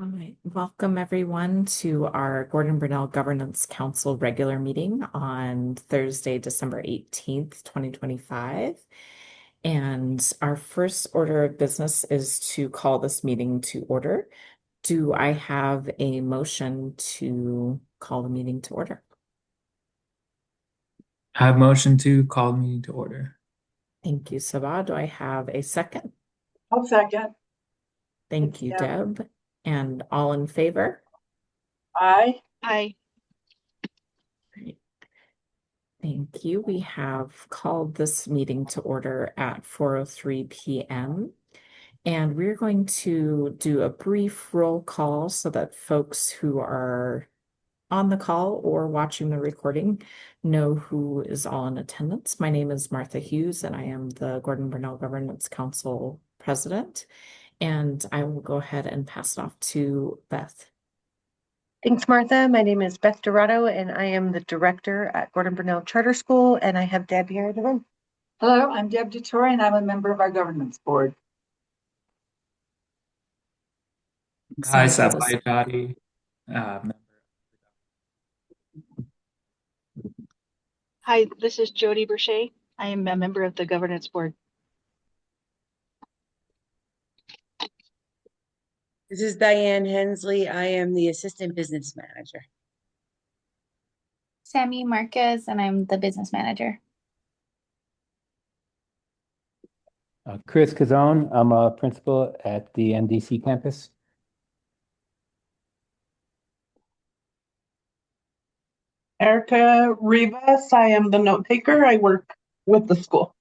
All right. Welcome everyone to our Gordon Burnell Governance Council regular meeting on Thursday, December 18th, 2025. And our first order of business is to call this meeting to order. Do I have a motion to call the meeting to order? I have motion to call the meeting to order. Thank you, Sabah. Do I have a second? I'll second. Thank you, Yeah. Deb. And all in favor? Aye. Aye. Great. Thank you. We have called this meeting to order at 4:03 p.m. And we're going to do a brief roll call so that folks who are on the call or watching the recording know who is all in attendance. My name is Martha Hughes, and I am the Gordon Burnell Governance Council President. And I will go ahead and pass it off to Beth. Thanks, Martha. My name is Beth Dorado, and I am the director at Gordon Burnell Charter School, and I have Deb here in the room. Hello, I'm Deb DeTore, and I'm a member of our governance board. Hi, So let us- Sabai Dottie. Hi, this is Jody Burche. I am a member of the governance board. This is Diane Hensley. I am the assistant business manager. Sammy Marquez, and I'm the business manager. Chris Cazone, I'm a principal at the NDC campus. Erica Rivas, I am the note taker. I work with the school.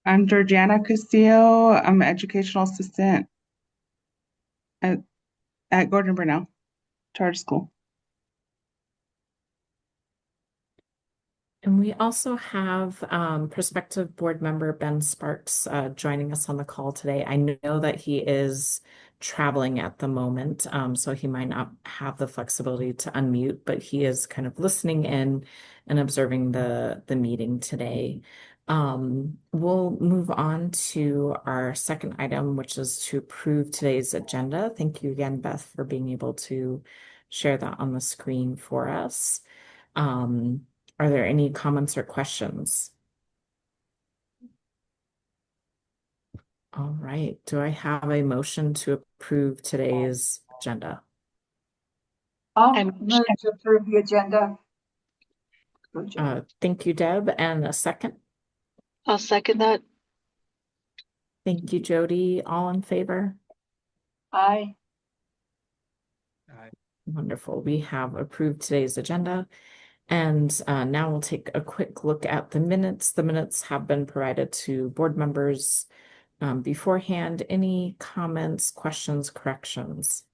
I'm Georgiana Castillo. I'm an educational assistant at Gordon Burnell Charter School. And we also have prospective board member Ben Sparks joining us on the call today. I know that he is traveling at the moment, so he might not have the flexibility to unmute, but he is kind of listening in and observing the meeting today. We'll move on to our second item, which is to approve today's agenda. Thank you again, Beth, for being able to share that on the screen for us. Are there any comments or questions? All right. Do I have a motion to approve today's agenda? I'll move to approve the agenda. Thank you, Deb. And a second? I'll second that. Thank you, Jody. All in favor? Aye. Wonderful. We have approved today's agenda. And now we'll take a quick look at the minutes. The minutes have been provided to board members beforehand. Any comments, questions, corrections?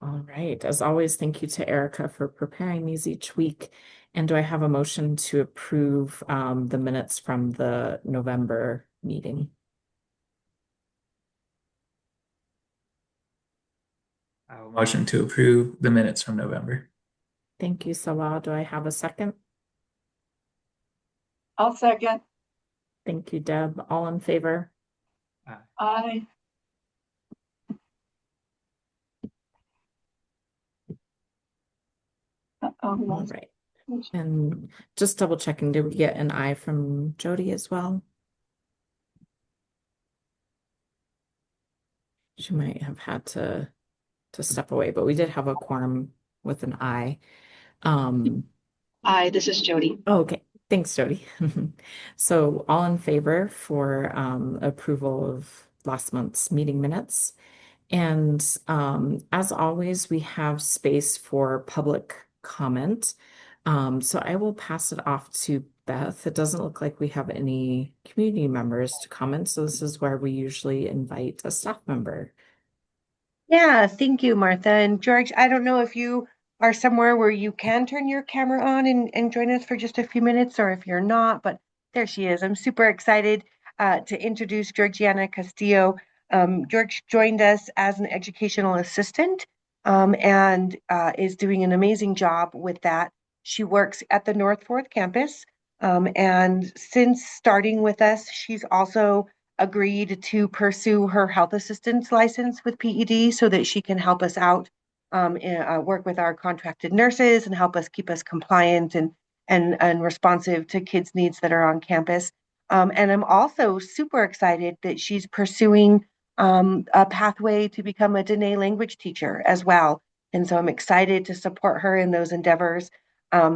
All right. As always, thank you to Erica for preparing these each week. And do I have a motion to approve the minutes from the November meeting? I have a motion to approve the minutes from November. Thank you, Salah. Do I have a second? I'll second. Thank you, Deb. All in favor? Aye. All right. And just double checking, did we get an aye from Jody as well? She might have had to step away, but we did have a quorum with an aye. Aye, this is Jody. Oh, okay. Thanks, Jody. So all in favor for approval of last month's meeting minutes. And as always, we have space for public comment. So I will pass it off to Beth. It doesn't look like we have any community members to comment. So this is where we usually invite a staff member. Yeah, thank you, Martha. And George, I don't know if you are somewhere where you can turn your camera on and join us for just a few minutes, or if you're not, but there she is. I'm super excited to introduce Georgiana Castillo. George joined us as an educational assistant and is doing an amazing job with that. She works at the North Fourth campus. And since starting with us, she's also agreed to pursue her health assistance license with PED so that she can help us out, work with our contracted nurses and help us keep us compliant and responsive to kids' needs that are on campus. And I'm also super excited that she's pursuing a pathway to become a Dene language teacher as well. And so I'm excited to support her in those endeavors.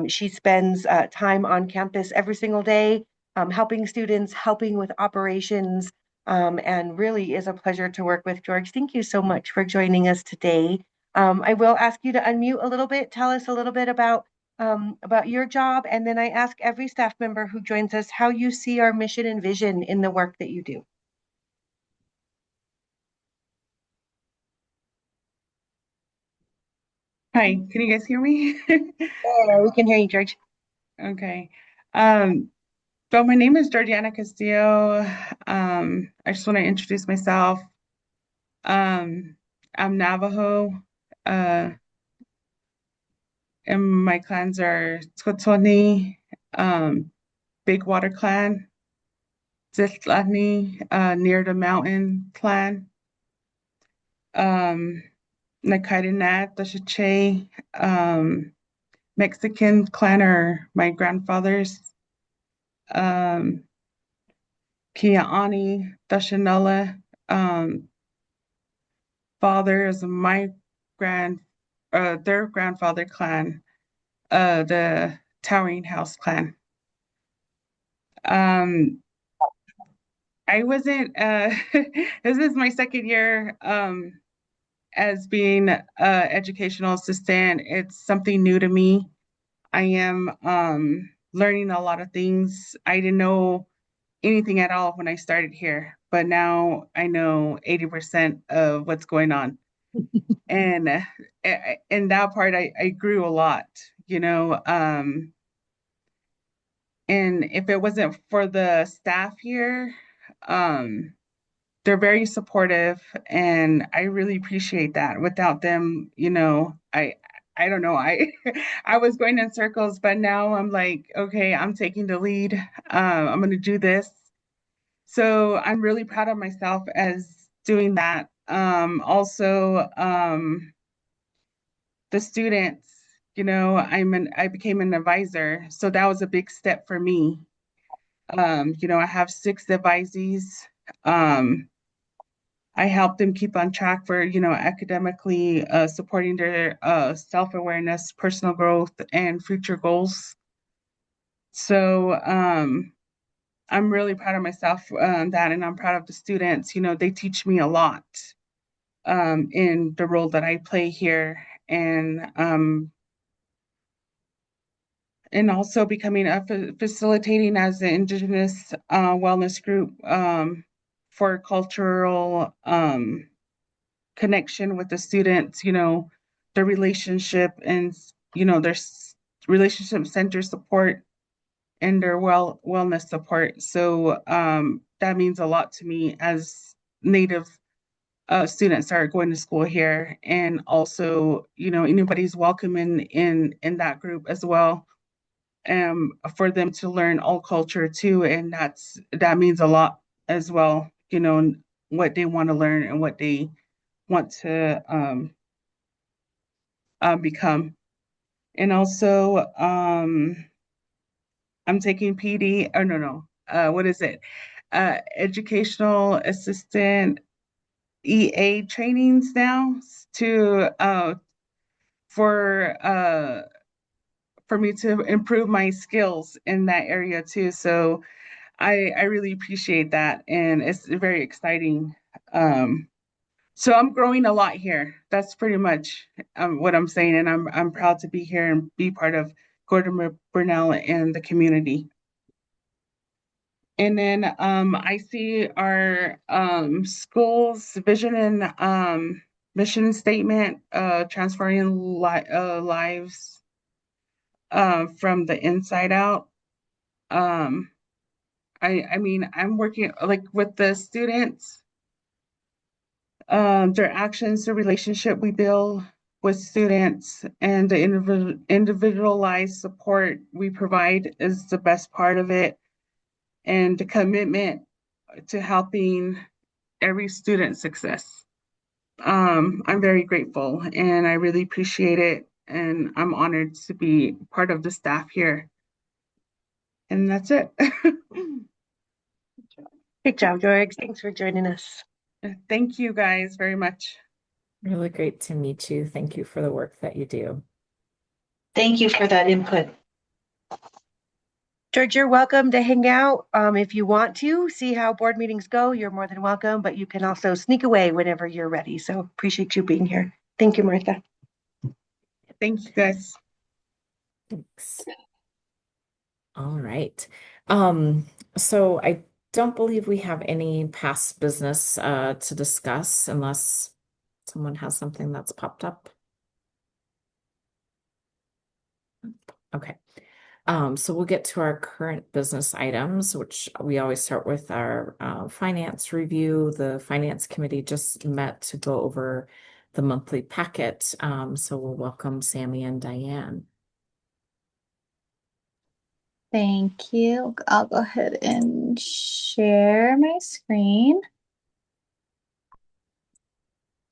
She spends time on campus every single day, helping students, helping with operations, and really is a pleasure to work with. George, thank you so much for joining us today. I will ask you to unmute a little bit, tell us a little bit about your job, and then I ask every staff member who joins us how you see our mission and vision in the work that you do. Hi, can you guys hear me? Yeah, we can hear you, George. Okay. So my name is Georgiana Castillo. I just want to introduce myself. I'm Navajo, and my clans are Tzotzolni, Big Water Clan, Zitlatni, Near the Mountain Clan, Nakaidanat, Tashache, Mexican clan are my grandfathers. Kia'ani, Dashanella, father is my their grandfather clan, the Towering House clan. I wasn't, this is my second year as being an educational assistant. It's something new to me. I am learning a lot of things. I didn't know anything at all when I started here, but now I know 80% of what's going on. And in that part, I grew a lot, you know. And if it wasn't for the staff here, they're very supportive, and I really appreciate that. Without them, you know, I don't know, I was going in circles, but now I'm like, okay, I'm taking the lead. I'm going to do this. So I'm really proud of myself as doing that. Also, the students, you know, I became an advisor, so that was a big step for me. You know, I have 6 advisees. I help them keep on track for, you know, academically, supporting their self-awareness, personal growth, and future goals. So I'm really proud of myself that, and I'm proud of the students. You know, they teach me a lot in the role that I play here, and also becoming facilitating as the Indigenous wellness group for cultural connection with the students, you know, the relationship and, you know, their relationship center support and their wellness support. So that means a lot to me as Native students are going to school here, and also, you know, anybody's welcome in that group as well. For them to learn all culture too, and that means a lot as well. You know, what they want to learn and what they want to become. And also, I'm taking PD. Oh no, what is it? Educational assistant EA trainings now to for me to improve my skills in that area too. So I really appreciate that, and it's very exciting. So I'm growing a lot here. That's pretty much what I'm saying, and I'm proud to be here and be part of Gordon Burnell and the community. And then I see our school's vision and mission statement, transforming lives from the inside out. I mean, I'm working like with the students, their actions, the relationship we build, with students, and the individualized support we provide is the best part of it, and the commitment to helping every student's success. I'm very grateful and I really appreciate it. And I'm honored to be part of the staff here. And that's it. Good job, George. Thanks for joining us. Thank you guys very much. Really great to meet you. Thank you for the work that you do. Thank you for that input. George, you're welcome to hang out. If you want to see how board meetings go, you're more than welcome, but you can also sneak away whenever you're ready. So appreciate you being here. Thank you, Martha. Thank you guys. Thanks. All right. So I don't believe we have any past business to discuss unless someone has something that's popped up. Okay. So we'll get to our current business items, which we always start with our finance review. The finance committee just met to go over the monthly packet. So we'll welcome Sammy and Diane. Thank you. I'll go ahead and share my screen.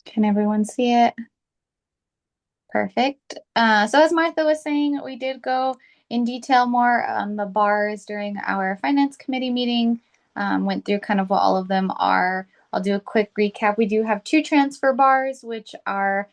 Can everyone see it? Perfect. So as Martha was saying, we did go in detail more on the bars during our finance committee meeting. Went through kind of what all of them are. I'll do a quick recap. We do have 2 transfer bars, which are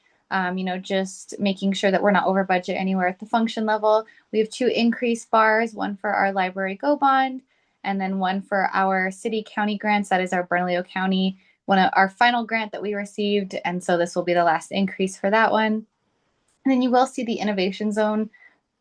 just making sure that we're not over budget anywhere at the function level. We have 2 increased bars, one for our library go bond, and then one for our city county grants. That is our Bernalillo County, one of our final grant that we received. And so this will be the last increase for that one. And then you will see the innovation zone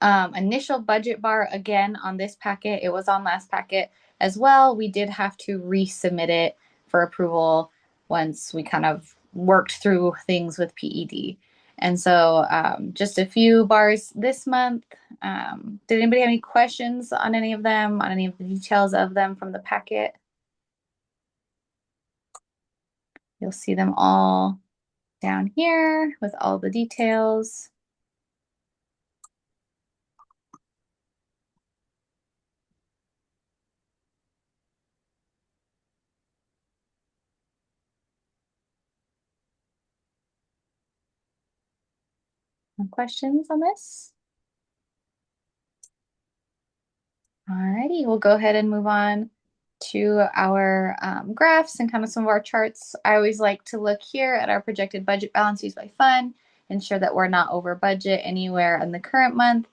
initial budget bar again on this packet. It was on last packet as well. We did have to resubmit it for approval once we kind of worked through things with PED. And so just a few bars this month. Did anybody have any questions on any of them, on any of the details of them from the packet? You'll see them all down here with all the details. Any questions on this? Alrighty, we'll go ahead and move on to our graphs and kind of some of our charts. I always like to look here at our projected budget balance used by fund, ensure that we're not over budget anywhere in the current month.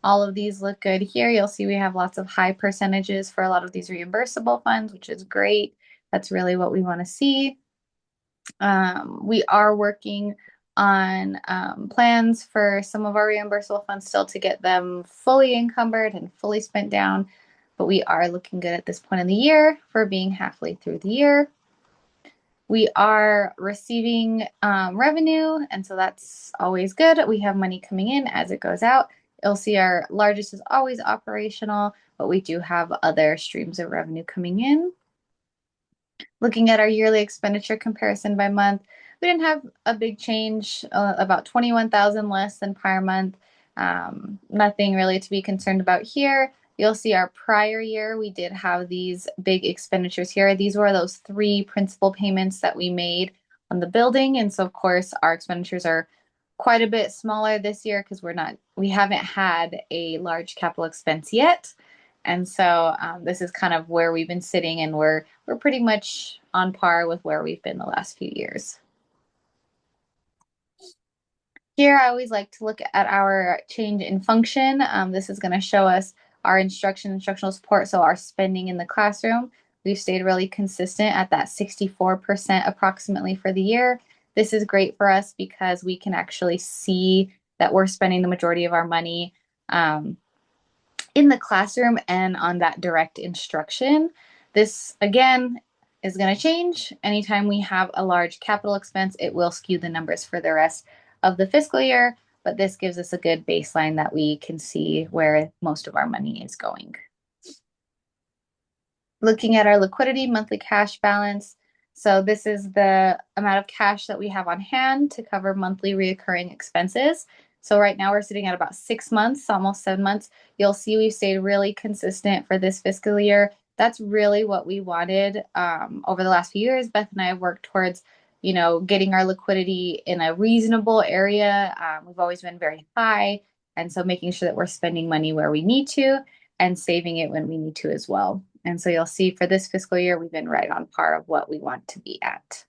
All of these look good here. You'll see we have lots of high percentages for a lot of these reimbursable funds, which is great. That's really what we want to see. We are working on plans for some of our reimbursable funds still to get them fully encumbered and fully spent down, but we are looking good at this point in the year for being halfway through the year. We are receiving revenue, and so that's always good. We have money coming in as it goes out. You'll see our largest is always operational, but we do have other streams of revenue coming in. Looking at our yearly expenditure comparison by month, we didn't have a big change, about 21,000 less than prior month. Nothing really to be concerned about here. You'll see our prior year, we did have these big expenditures here. These were those 3 principal payments that we made on the building. And so of course our expenditures are quite a bit smaller this year because we haven't had a large capital expense yet. And so this is kind of where we've been sitting, and we're pretty much on par with where we've been the last few years. Here, I always like to look at our change in function. This is going to show us our instructional support, so our spending in the classroom. We've stayed really consistent at that 64% approximately for the year. This is great for us because we can actually see that we're spending the majority of our money in the classroom and on that direct instruction. This, again, is going to change. Anytime we have a large capital expense, it will skew the numbers for the rest of the fiscal year, but this gives us a good baseline that we can see where most of our money is going. Looking at our liquidity monthly cash balance, So this is the amount of cash that we have on hand to cover monthly reoccurring expenses. So right now we're sitting at about 6 months, almost 7 months. You'll see we've stayed really consistent for this fiscal year. That's really what we wanted over the last few years. Beth and I have worked towards, getting our liquidity in a reasonable area. We've always been very high. And so making sure that we're spending money where we need to and saving it when we need to as well. And so you'll see for this fiscal year, we've been right on par of what we want to be at.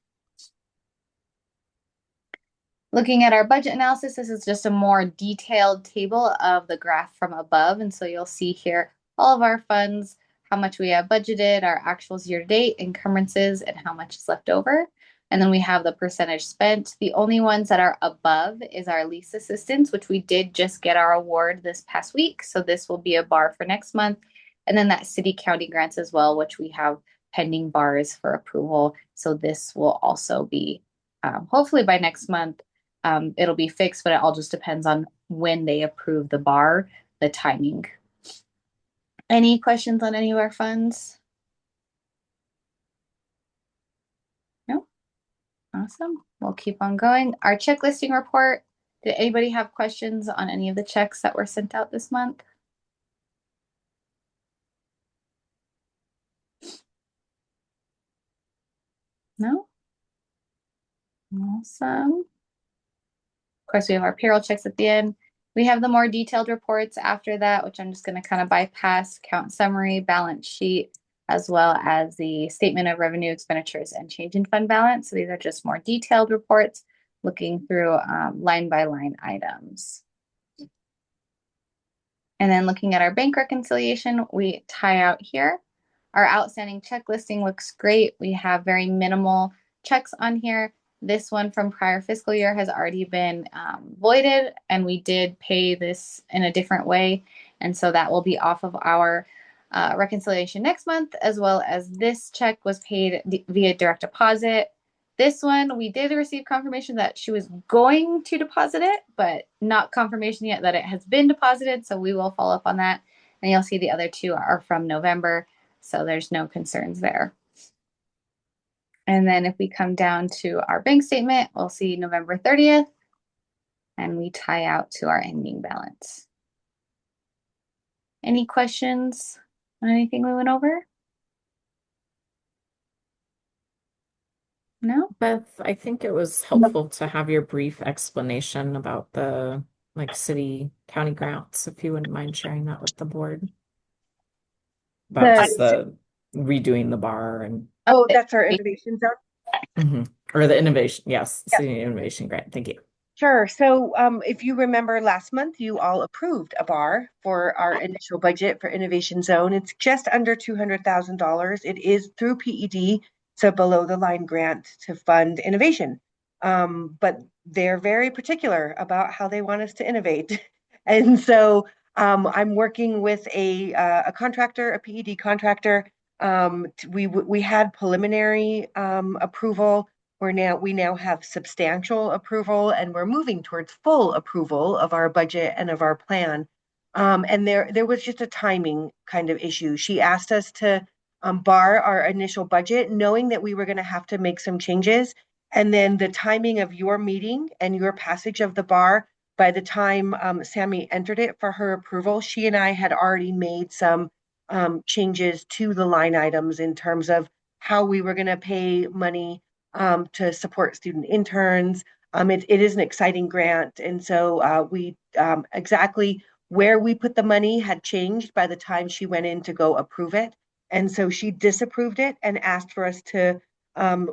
Looking at our budget analysis, this is just a more detailed table of the graph from above. And so you'll see here all of our funds, how much we have budgeted, our actuals year to date, encumbrances, and how much is left over. And then we have the percentage spent. The only ones that are above is our lease assistance, which we did just get our award this past week. So this will be a bar for next month. And then that city county grants as well, which we have pending bars for approval. So this will also be, hopefully by next month, it'll be fixed, but it all just depends on when they approve the bar, the timing. Any questions on any of our funds? No? Awesome. We'll keep on going. Our check listing report. Did anybody have questions on any of the checks that were sent out this month? No? Awesome. Of course, we have our payroll checks at the end. We have the more detailed reports after that, which I'm just going to kind of bypass: account summary, balance sheet, as well as the statement of revenue, expenditures, and change in fund balance. So these are just more detailed reports looking through line by line items. And then looking at our bank reconciliation, we tie out here. Our outstanding check listing looks great. We have very minimal checks on here. This one from prior fiscal year has already been voided, and we did pay this in a different way. And so that will be off of our reconciliation next month, as well as this check was paid via direct deposit. This one, we did receive confirmation that she was going to deposit it, but not confirmation yet that it has been deposited. So we will follow up on that. And you'll see the other two are from November. So there's no concerns there. And then if we come down to our bank statement, we'll see November 30th, and we tie out to our ending balance. Any questions on anything we went over? No? Beth, I think it was helpful to have your brief explanation about the city county grants, if you wouldn't mind sharing that with the board. About just the redoing the bar and Oh, that's our innovation zone. or the innovation, yes, city innovation grant. Thank you. Sure. So if you remember last month, you all approved a bar for our initial budget for Innovation Zone. It's just under $200,000. It is through PED, so below the line grant to fund innovation. But they're very particular about how they want us to innovate. And so I'm working with a contractor, a PED contractor. We had preliminary approval. We now have substantial approval, and we're moving towards full approval of our budget and of our plan. And there was just a timing kind of issue. She asked us to bar our initial budget, knowing that we were going to have to make some changes. And then the timing of your meeting and your passage of the bar, by the time Sammy entered it for her approval, she and I had already made some changes to the line items in terms of how we were going to pay money to support student interns. It is an exciting grant. And so we exactly where we put the money had changed by the time she went in to go approve it. And so she disapproved it and asked for us to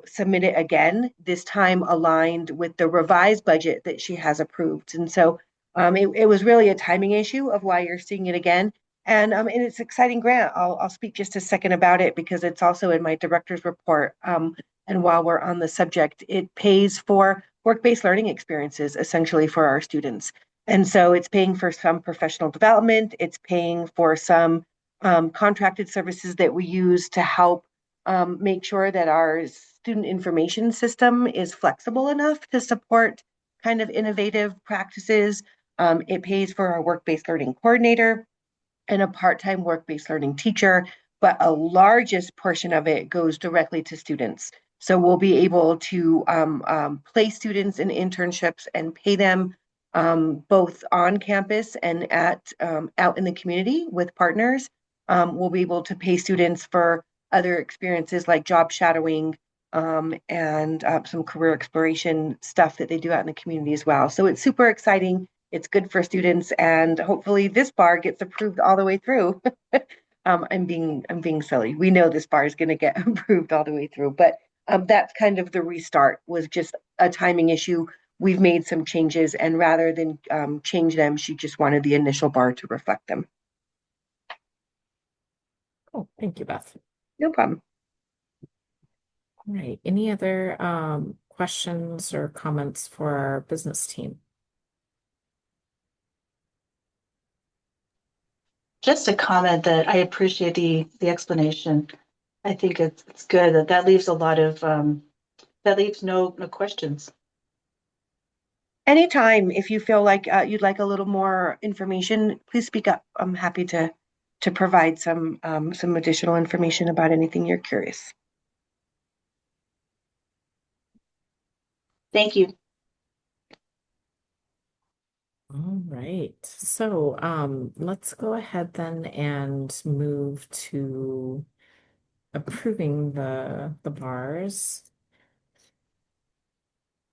submit it again, this time aligned with the revised budget that she has approved. And so it was really a timing issue of why you're seeing it again. And it's an exciting grant. I'll speak just a second about it because it's also in my director's report. And while we're on the subject, it pays for work-based learning experiences essentially for our students. And so it's paying for some professional development. It's paying for some contracted services that we use to help make sure that our student information system is flexible enough to support kind of innovative practices. It pays for our work-based learning coordinator and a part-time work-based learning teacher, but a largest portion of it goes directly to students. So we'll be able to place students in internships and pay them both on campus and at out in the community with partners. We'll be able to pay students for other experiences like job shadowing and some career exploration stuff that they do out in the community as well. So it's super exciting. It's good for students, and hopefully this bar gets approved all the way through. I'm being silly. We know this bar is going to get approved all the way through, but that's kind of the restart. Was just a timing issue. We've made some changes, and rather than change them, she just wanted the initial bar to reflect them. Oh, thank you, Beth. No problem. All right. Any other questions or comments for our business team? Just a comment that I appreciate the explanation. I think it's good that leaves a lot of that leaves no questions. Anytime, if you feel like you'd like a little more information, please speak up. I'm happy to provide some additional information about anything you're curious. Thank you. All right. So let's go ahead then and move to approving the bars.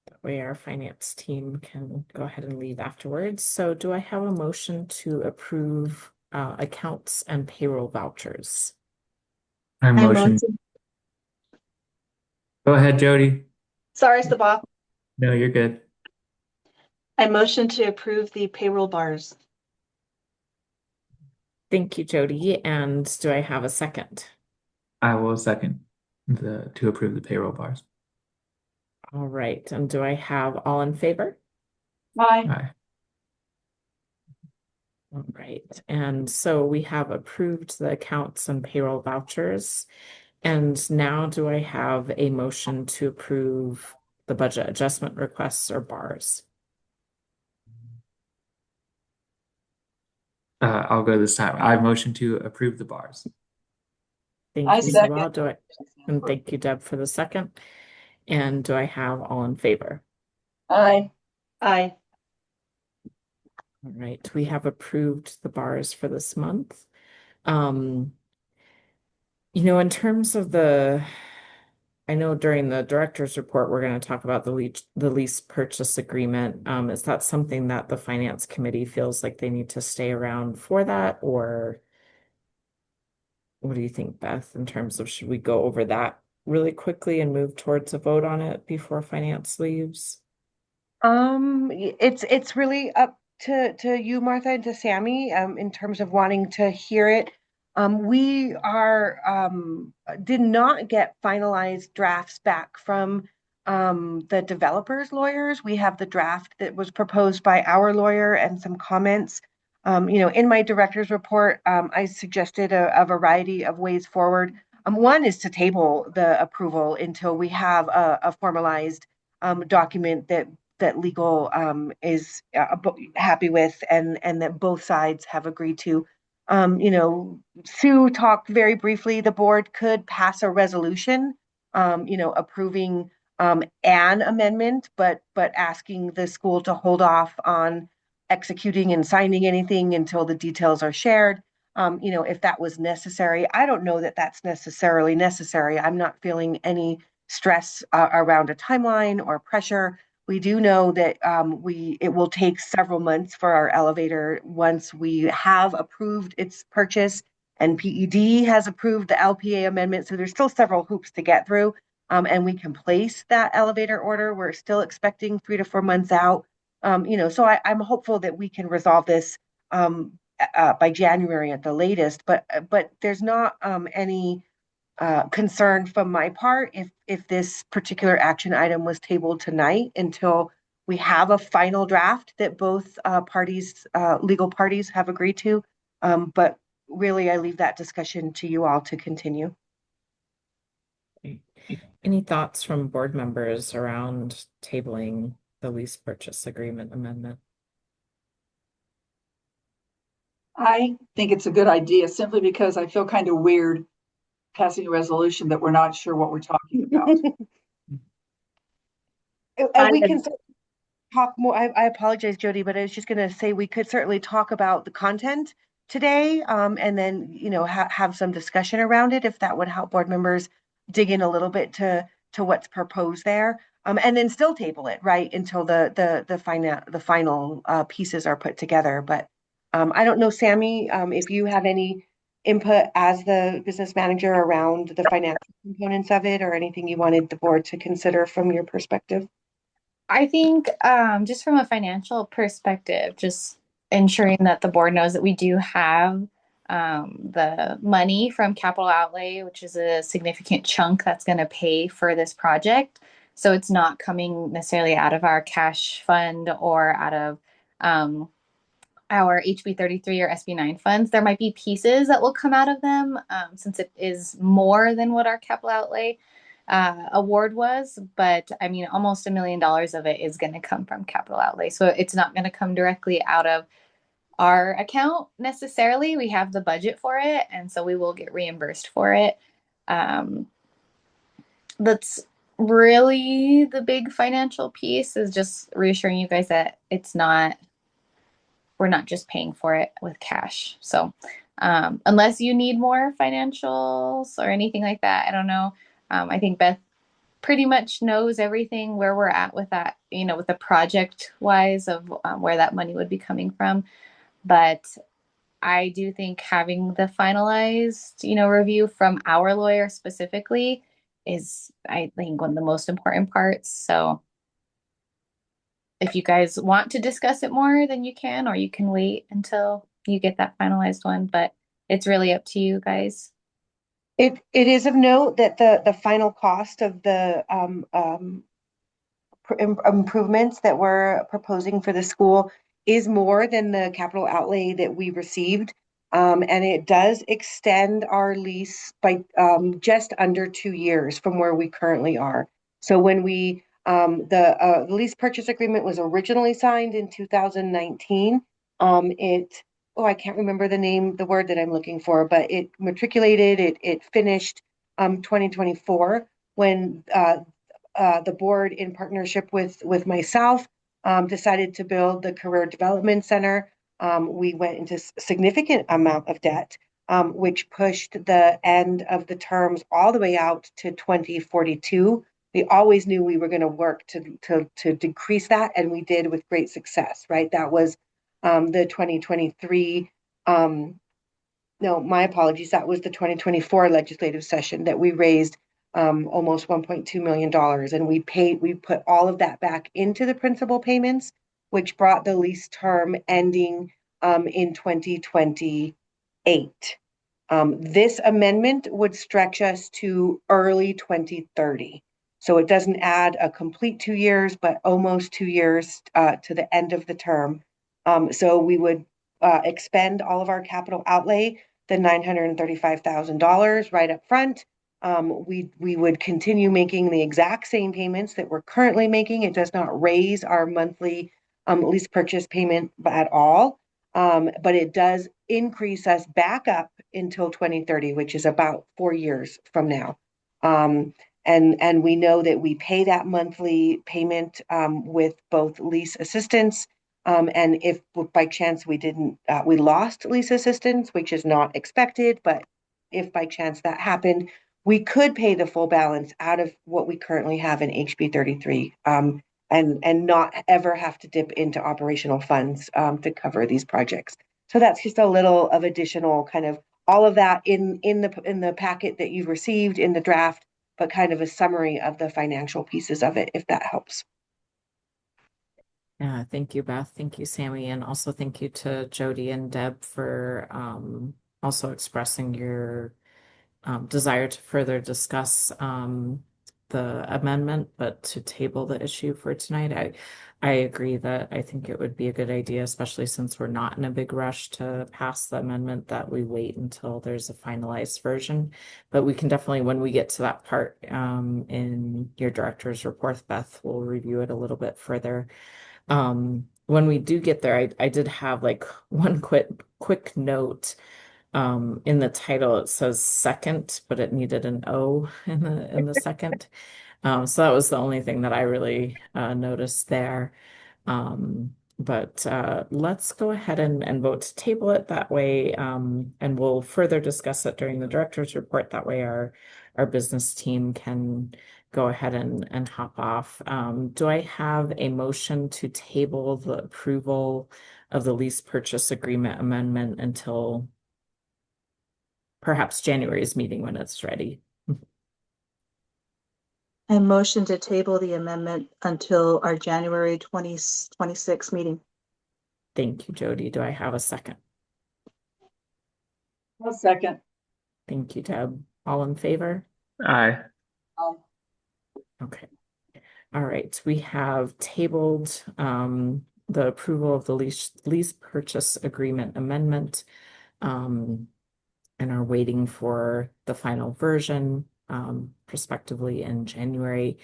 That way our finance team can go ahead and leave afterwards. So do I have a motion to approve accounts and payroll vouchers? I motion. Go ahead, Jody. Sorry, Sabah. No, you're good. I motion to approve the payroll bars. Thank you, Jody. And do I have a second? I will second to approve the payroll bars. All right. And do I have all in favor? Aye. Aye. All right. And so we have approved the accounts and payroll vouchers. And now do I have a motion to approve the budget adjustment requests or bars? I'll go this time. I motion to approve the bars. Thank I you, second. Sabah. And thank you, Deb, for the second. And do I have all in favor? Aye. Aye. All right, we have approved the bars for this month. In terms of I know during the director's report, we're going to talk about the lease purchase agreement. Is that something that the finance committee feels like they need to stay around for that, or what do you think, Beth, in terms of should we go over that really quickly and move towards a vote on it before finance leaves? It's really up to you, Martha, and to Sammy, in terms of wanting to hear it. We did not get finalized drafts back from the developers' lawyers. We have the draft that was proposed by our lawyer and some comments. In my director's report, I suggested a variety of ways forward. One is to table the approval until we have a formalized document that legal is happy with and that both sides have agreed to. Sue talked very briefly. The board could pass a resolution, approving an amendment, but asking the school to hold off on executing and signing anything until the details are shared. If that was necessary. I don't know that that's necessarily necessary. I'm not feeling any stress around a timeline or pressure. We do know that it will take several months for our elevator once we have approved its purchase and PED has approved the LPA amendment. So there's still several hoops to get through, and we can place that elevator order. We're still expecting 3 to 4 months out. So I'm hopeful that we can resolve this by January at the latest. But there's not any concern from my part if this particular action item was tabled tonight until we have a final draft that both legal parties have agreed to. But really, I leave that discussion to you all to continue. Any thoughts from board members around tabling the lease purchase agreement amendment? I think it's a good idea simply because I feel kind of weird passing a resolution that we're not sure what we're talking about. We can talk more. I apologize, Jody, but I was just going to say we could certainly talk about the content today, and then have some discussion around it if that would help board members dig in a little bit to what's proposed there, and then still table it right until the final pieces are put together. But I don't know, Sammy, if you have any input as the business manager around the financial components of it, or anything you wanted the board to consider from your perspective. I think just from a financial perspective, just ensuring that the board knows that we do have the money from capital outlay, which is a significant chunk that's going to pay for this project. So it's not coming necessarily out of our cash fund or out of our HB 33 or SB 9 funds. There might be pieces that will come out of them since it is more than what our capital outlay award was, but I mean, almost $1 million of it is going to come from capital outlay. So it's not going to come directly out of our account necessarily. We have the budget for it, and so we will get reimbursed for it. That's really the big financial piece, is just reassuring you guys that we're not just paying for it with cash. So unless you need more financials or anything like that, I don't know. I think Beth pretty much knows everything where we're at with that, with the project wise of where that money would be coming from. But I do think having the finalized, review from our lawyer specifically is, I think, one of the most important parts. So if you guys want to discuss it more, then you can, or you can wait until you get that finalized one, but it's really up to you guys. It is of note that the final cost of the improvements that we're proposing for the school is more than the capital outlay that we received. And it does extend our lease by just under 2 years from where we currently are. So when the lease purchase agreement was originally signed in 2019, I can't remember the word that I'm looking for, but it matriculated, it finished 2024 when the board, in partnership with myself, decided to build the Career Development Center. We went into significant amount of debt, which pushed the end of the terms all the way out to 2042. We always knew we were going to work to decrease that, and we did with great success, right? That was the 2023, no, my apologies, that was the 2024 legislative session that we raised almost $1.2 million, and we put all of that back into the principal payments, which brought the lease term ending in 2028. This amendment would stretch us to early 2030. So it doesn't add a complete 2 years, but almost 2 years to the end of the term. So we would expend all of our capital outlay, the $935,000 right up front. We would continue making the exact same payments that we're currently making. It does not raise our monthly lease purchase payment at all, but it does increase us back up until 2030, which is about 4 years from now. And we know that we pay that monthly payment with both lease assistance, and if by chance we lost lease assistance, which is not expected, but if by chance that happened, we could pay the full balance out of what we currently have in HB 33, and not ever have to dip into operational funds to cover these projects. So that's just a little of additional kind of all of that in the packet that you've received in the draft, but kind of a summary of the financial pieces of it, if that helps. Yeah, thank you, Beth. Thank you, Sammy. And also thank you to Jody and Deb for also expressing your desire to further discuss the amendment, but to table the issue for tonight. I agree that I think it would be a good idea, especially since we're not in a big rush to pass the amendment, that we wait until there's a finalized version. But we can definitely, when we get to that part in your director's report, Beth will review it a little bit further. When we do get there, I did have like one quick note. In the title it says second, but it needed an O in the second. So that was the only thing that I really noticed there. But let's go ahead and vote to table it that way, and we'll further discuss it during the director's report. That way our business team can go ahead and hop off. Do I have a motion to table the approval of the lease purchase agreement amendment until perhaps January's meeting when it's ready? I motion to table the amendment until our January 2026 meeting. Thank you, Jody. Do I have a second? I'll second. Thank you, Deb. All in favor? Aye. Okay. All right. We have tabled the approval of the lease purchase agreement amendment, and are waiting for the final version, prospectively in January.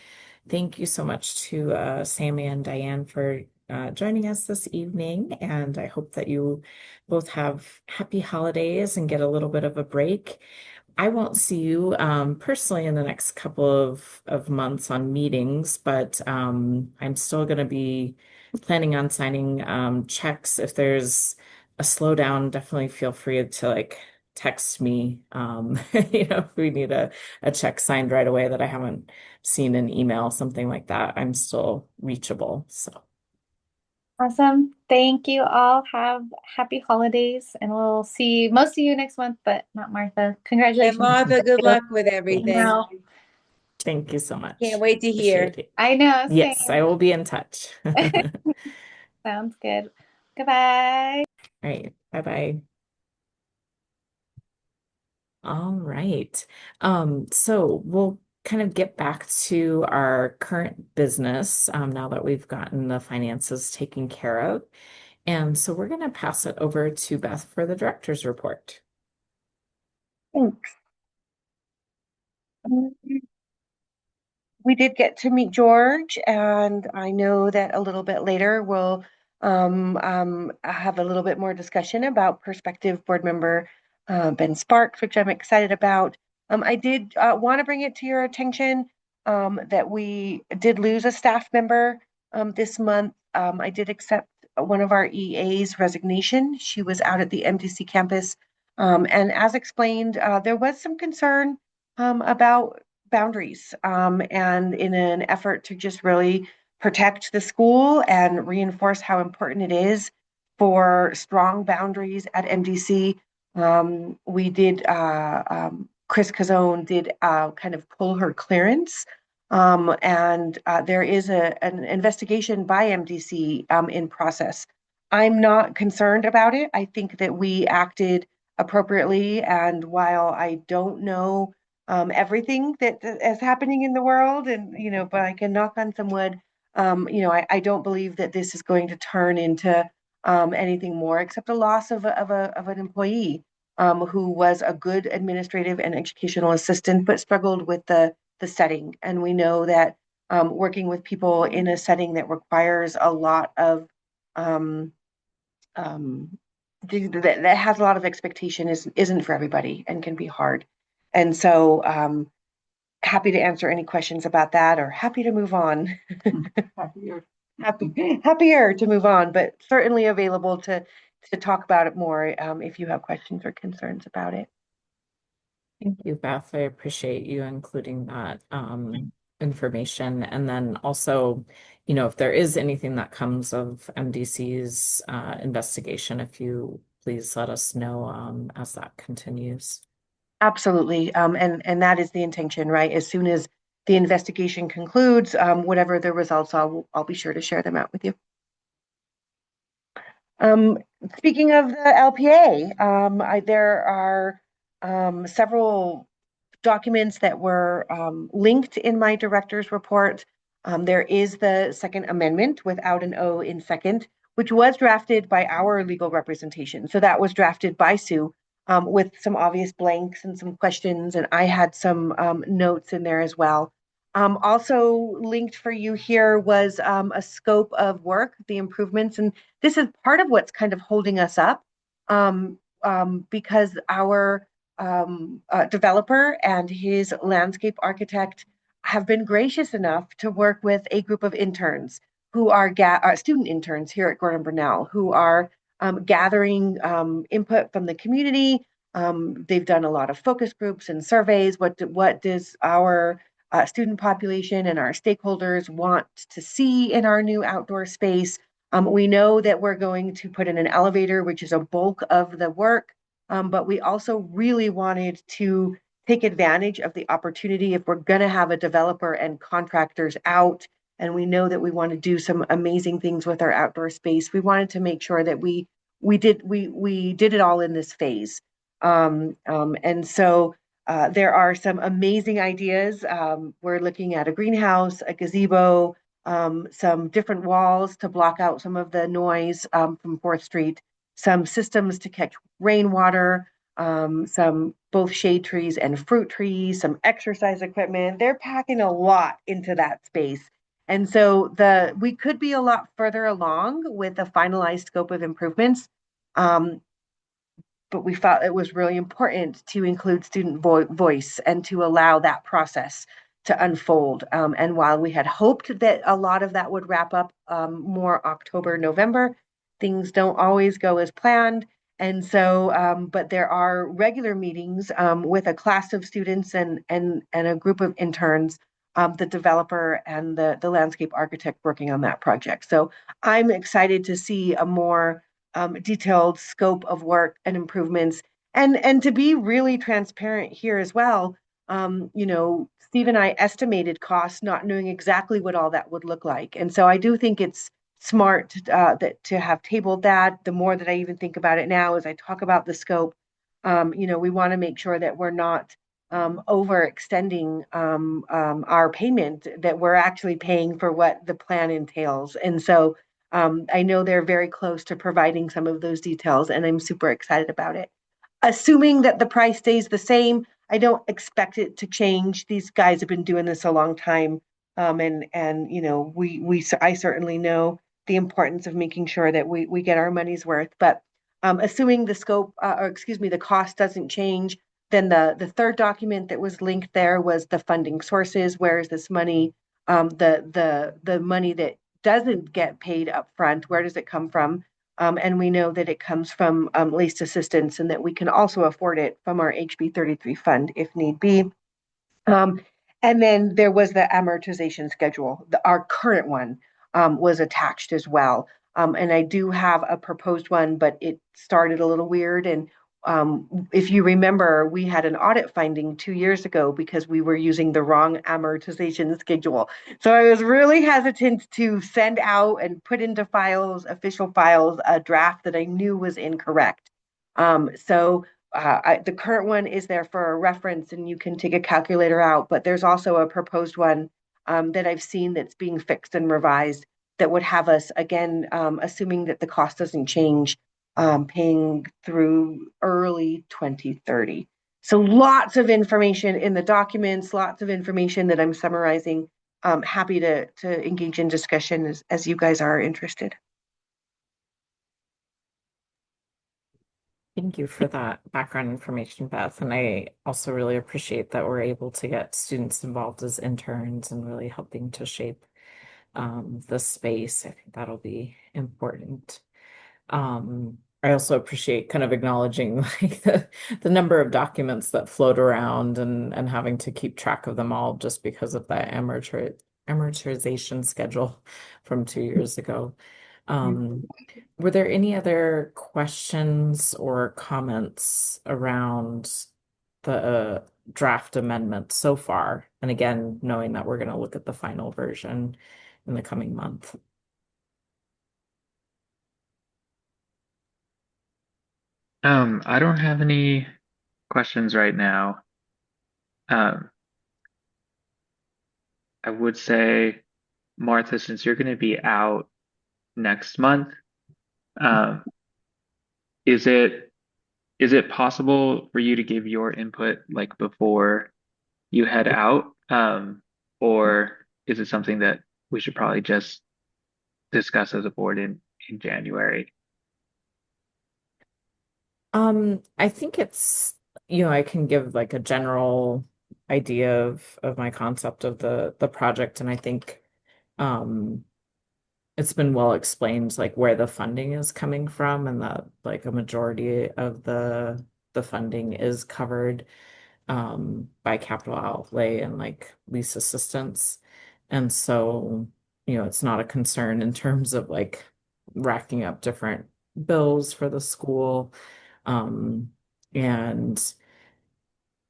Thank you so much to Sammy and Diane for joining us this evening, and I hope that you both have happy holidays and get a little bit of a break. I won't see you personally in the next couple of months on meetings, but I'm still going to be planning on signing checks. If there's a slowdown, definitely feel free to like text me. If we need a check signed right away that I haven't seen an email, something like that, I'm still reachable. So Awesome. Thank you all. Have happy holidays, and we'll see most of you next month, but not Martha. And Congratulations. Martha, good luck with I everything. know. thank you so much. Can't wait to hear. Appreciate it. I know. Yes, Same. I will be in touch. All Sounds good. Goodbye. right. Bye-bye. All right. So we'll kind of get back to our current business now that we've gotten the finances taken care of. And so we're going to pass it over to Beth for the director's report. Thanks. We did get to meet George, and I know that a little bit later we'll have a little bit more discussion about prospective board member Ben Sparks, which I'm excited about. I did want to bring it to your attention that we did lose a staff member this month. I did accept one of our EA's resignation. She was out at the MDC campus. And as explained, there was some concern about boundaries and in an effort to just really protect the school and reinforce how important it is for strong boundaries at MDC. We did, Chris Cazone did kind of pull her clearance. And there is an investigation by MDC in process. I'm not concerned about it. I think that we acted appropriately. And while I don't know everything that is happening in the world, and but I can knock on some wood, I don't believe that this is going to turn into anything more except a loss of an employee who was a good administrative and educational assistant, but struggled with the setting. And we know that working with people in a setting that requires a lot of that has a lot of expectation isn't for everybody and can be hard. And so happy to answer any questions about that, or happy to move on. Happier to move on, but certainly available to talk about it more if you have questions or concerns about it. Thank you, Beth. I appreciate you including that information. And then also, if there is anything that comes of MDC's investigation, if you please let us know as that continues. Absolutely. And that is the intention, right? As soon as the investigation concludes, whatever the results, I'll be sure to share them out with you. Speaking of the LPA, there are several documents that were linked in my director's report. There is the second amendment without an O in second, which was drafted by our legal representation. So that was drafted by Sue with some obvious blanks and some questions, and I had some notes in there as well. Also linked for you here was a scope of work, the improvements, and this is part of what's kind of holding us up because our developer and his landscape architect have been gracious enough to work with a group of interns who are student interns here at Gordon Burnell, who are gathering input from the community. They've done a lot of focus groups and surveys. What does our student population and our stakeholders want to see in our new outdoor space? We know that we're going to put in an elevator, which is a bulk of the work, but we also really wanted to take advantage of the opportunity if we're going to have a developer and contractors out, and we know that we want to do some amazing things with our outdoor space. We wanted to make sure that we did it all in this phase. And so there are some amazing ideas. We're looking at a greenhouse, a gazebo, some different walls to block out some of the noise from 4th Street, some systems to catch rainwater, some both shade trees and fruit trees, some exercise equipment. They're packing a lot into that space. And so we could be a lot further along with a finalized scope of improvements. But we felt it was really important to include student voice and to allow that process to unfold. And while we had hoped that a lot of that would wrap up more October, November, things don't always go as planned. And so, but there are regular meetings with a class of students and a group of interns, the developer and the landscape architect working on that project. So I'm excited to see a more detailed scope of work and improvements, and to be really transparent here as well. Steve and I estimated costs, not knowing exactly what all that would look like, and so I do think it's smart that to have tabled that. The more that I even think about it now, as I talk about the scope, we want to make sure that we're not overextending our payment, that we're actually paying for what the plan entails, and so. I know they're very close to providing some of those details, and I'm super excited about it. Assuming that the price stays the same, I don't expect it to change. These guys have been doing this a long time, and I certainly know the importance of making sure that we get our money's worth. But assuming the scope, the cost doesn't change, then the third document that was linked there was the funding sources. Where is this money? The money that doesn't get paid up front, where does it come from? And we know that it comes from least assistance, and that we can also afford it from our HB 33 fund if need be. And then there was the amortization schedule. Our current one was attached as well. And I do have a proposed one, but it started a little weird. And if you remember, we had an audit finding 2 years ago because we were using the wrong amortization schedule. So I was really hesitant to send out and put into official files, a draft that I knew was incorrect. The current one is there for a reference, and you can take a calculator out, but there's also a proposed one that I've seen that's being fixed and revised that would have us, again, assuming that the cost doesn't change, paying through early 2030. So lots of information in the documents, lots of information that I'm summarizing. Happy to engage in discussion as you guys are interested. Thank you for that background information, Beth. And I also really appreciate that we're able to get students involved as interns and really helping to shape the space. I think that'll be important. I also appreciate kind of acknowledging like the number of documents that float around and having to keep track of them all just because of that amortization schedule from 2 years ago. Were there any other questions or comments around the draft amendment so far? And again, knowing that we're going to look at the final version in the coming month. I don't have any questions right now. I would say, Martha, since you're going to be out next month, is it possible for you to give your input like before you head out? Or is it something that we should probably just discuss as a board in January? I think it's, I can give like a general idea of my concept of the project, and I think it's been well explained like where the funding is coming from, and that like a majority of the funding is covered by capital outlay and like lease assistance. And so, it's not a concern in terms of like racking up different bills for the school. And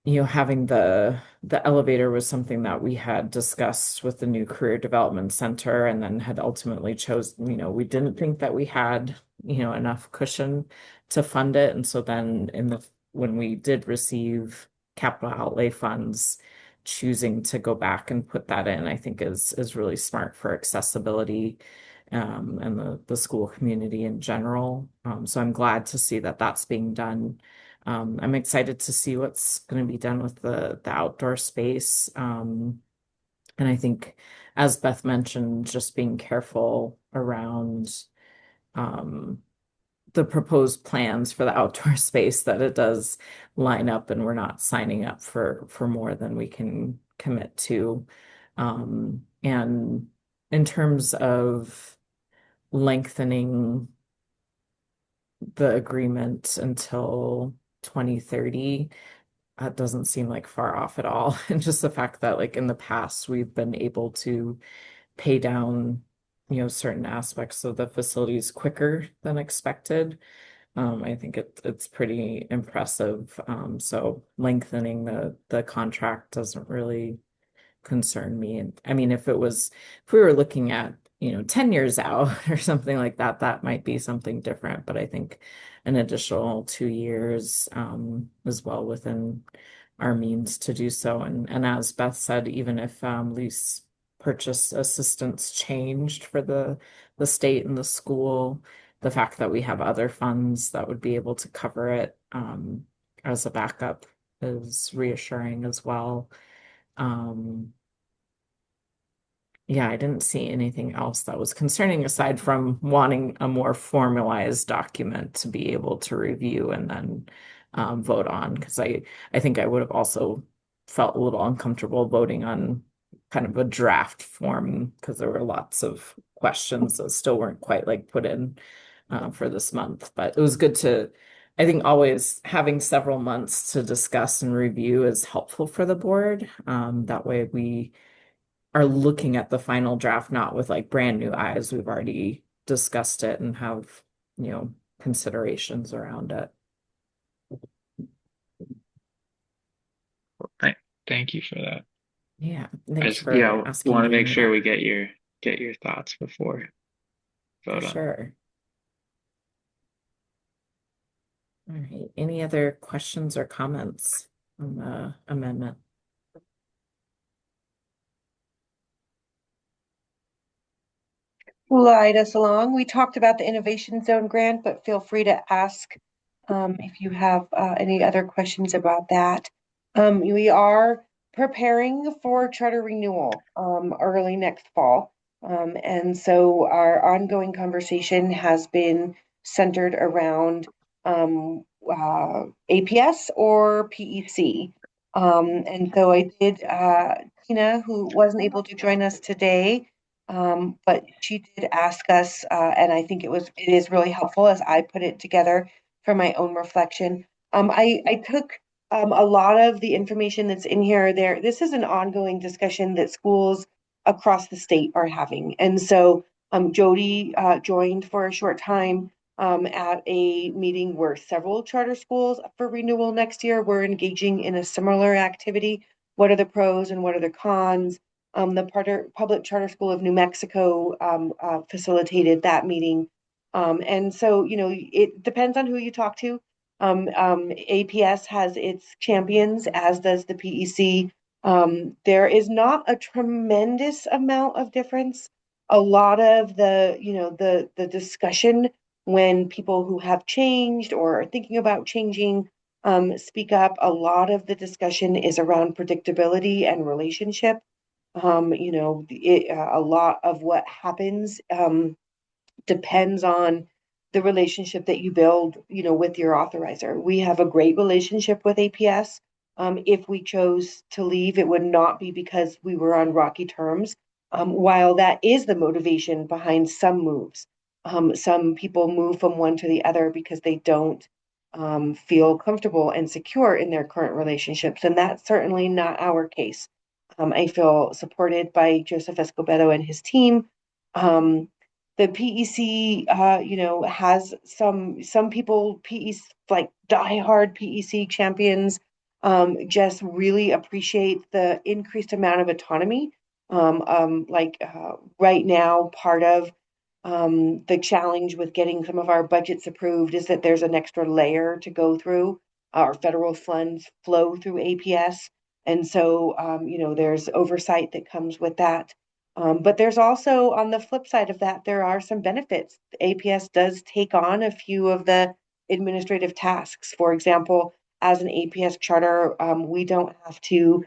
having the elevator was something that we had discussed with the new career development center, and then had ultimately we didn't think that we had, enough cushion to fund it. And so then when we did receive capital outlay funds, choosing to go back and put that in, I think is really smart for accessibility, and the school community in general. So I'm glad to see that that's being done. I'm excited to see what's going to be done with the outdoor space. And I think, as Beth mentioned, just being careful around the proposed plans for the outdoor space, that it does line up and we're not signing up for more than we can commit to. And in terms of lengthening the agreement until 2030, that doesn't seem like far off at all. And just the fact that like in the past we've been able to pay down, certain aspects of the facilities quicker than expected. I think it's pretty impressive. So lengthening the contract doesn't really concern me. And I mean, if we were looking at, 10 years out or something like that, that might be something different. But I think an additional 2 years is well within our means to do so. And as Beth said, even if lease purchase assistance changed for the state and the school, the fact that we have other funds that would be able to cover it as a backup is reassuring as well. Yeah, I didn't see anything else that was concerning aside from wanting a more formalized document to be able to review and then vote on. Because I think I would have also felt a little uncomfortable voting on kind of a draft form, because there were lots of questions that still weren't quite like put in for this month. But it was good I think always having several months to discuss and review is helpful for the board. That way we are looking at the final draft not with like brand new eyes. We've already discussed it and have, considerations around it. Well, thank you for that. Yeah, I thanks just, for asking want to me make sure that. we get your thoughts before For vote on. sure. All right. Any other questions or comments on the amendment? Glide us along. We talked about the Innovation Zone grant, but feel free to ask if you have any other questions about that. We are preparing for charter renewal early next fall. And so our ongoing conversation has been centered around APS or PEC. And so I did, Tina, who wasn't able to join us today, but she did ask us, and I think it is really helpful as I put it together for my own reflection. I took a lot of the information that's in here there. This is an ongoing discussion that schools across the state are having. And so Jody joined for a short time at a meeting where several charter schools for renewal next year were engaging in a similar activity. What are the pros and what are the cons? The Public Charter School of New Mexico facilitated that meeting. And so, it depends on who you talk to. APS has its champions, as does the PEC. There is not a tremendous amount of difference. A lot of the discussion when people who have changed or are thinking about changing speak up, a lot of the discussion is around predictability and relationship. A lot of what happens depends on the relationship that you build, with your authorizer. We have a great relationship with APS. If we chose to leave, it would not be because we were on rocky terms. While that is the motivation behind some moves, some people move from one to the other because they don't feel comfortable and secure in their current relationships. And that's certainly not our case. I feel supported by Joseph Escobedo and his team. The PEC, has some people, PEC, like diehard PEC champions, just really appreciate the increased amount of autonomy. Right now, part of the challenge with getting some of our budgets approved is that there's an extra layer to go through. Our federal funds flow through APS. And so, there's oversight that comes with that. But there's also, on the flip side of that, there are some benefits. APS does take on a few of the administrative tasks. For example, as an APS charter, we don't have to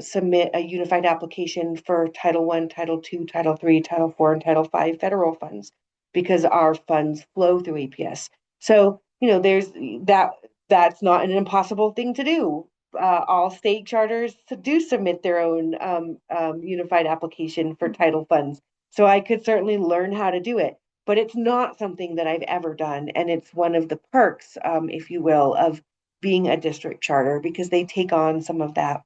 submit a unified application for Title I, Title II, Title III, Title IV, and Title V federal funds because our funds flow through APS. So, there's that's not an impossible thing to do. All state charters do submit their own unified application for title funds. So I could certainly learn how to do it, but it's not something that I've ever done. And it's one of the perks, if you will, of being a district charter because they take on some of that.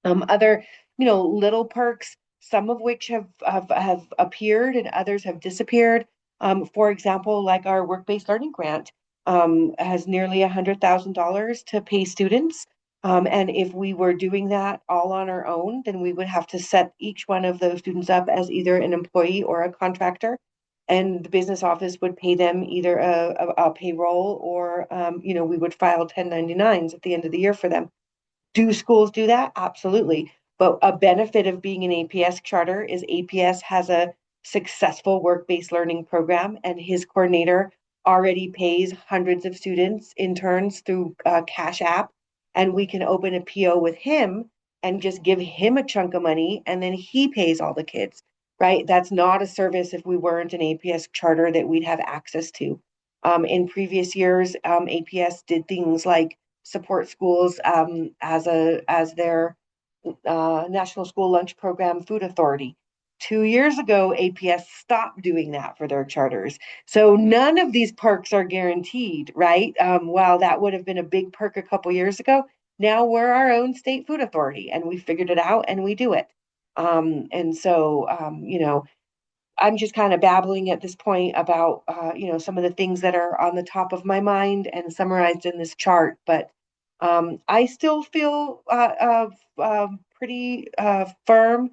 Other, little perks, some of which have appeared and others have disappeared. For example, like our work-based learning grant has nearly $100,000 to pay students. And if we were doing that all on our own, then we would have to set each one of those students up as either an employee or a contractor. And the business office would pay them either a payroll or, we would file 1099s at the end of the year for them. Do schools do that? Absolutely. But a benefit of being an APS charter is APS has a successful work-based learning program, and his coordinator already pays hundreds of students, interns through Cash App, and we can open a PO with him and just give him a chunk of money, and then he pays all the kids, right? That's not a service if we weren't an APS charter that we'd have access to. In previous years, APS did things like support schools as their National School Lunch Program food authority. 2 years ago, APS stopped doing that for their charters. So none of these perks are guaranteed, right? While that would have been a big perk a couple years ago, now we're our own state food authority and we figured it out and we do it. And so, I'm just kind of babbling at this point about, some of the things that are on the top of my mind and summarized in this chart. But I still feel pretty firm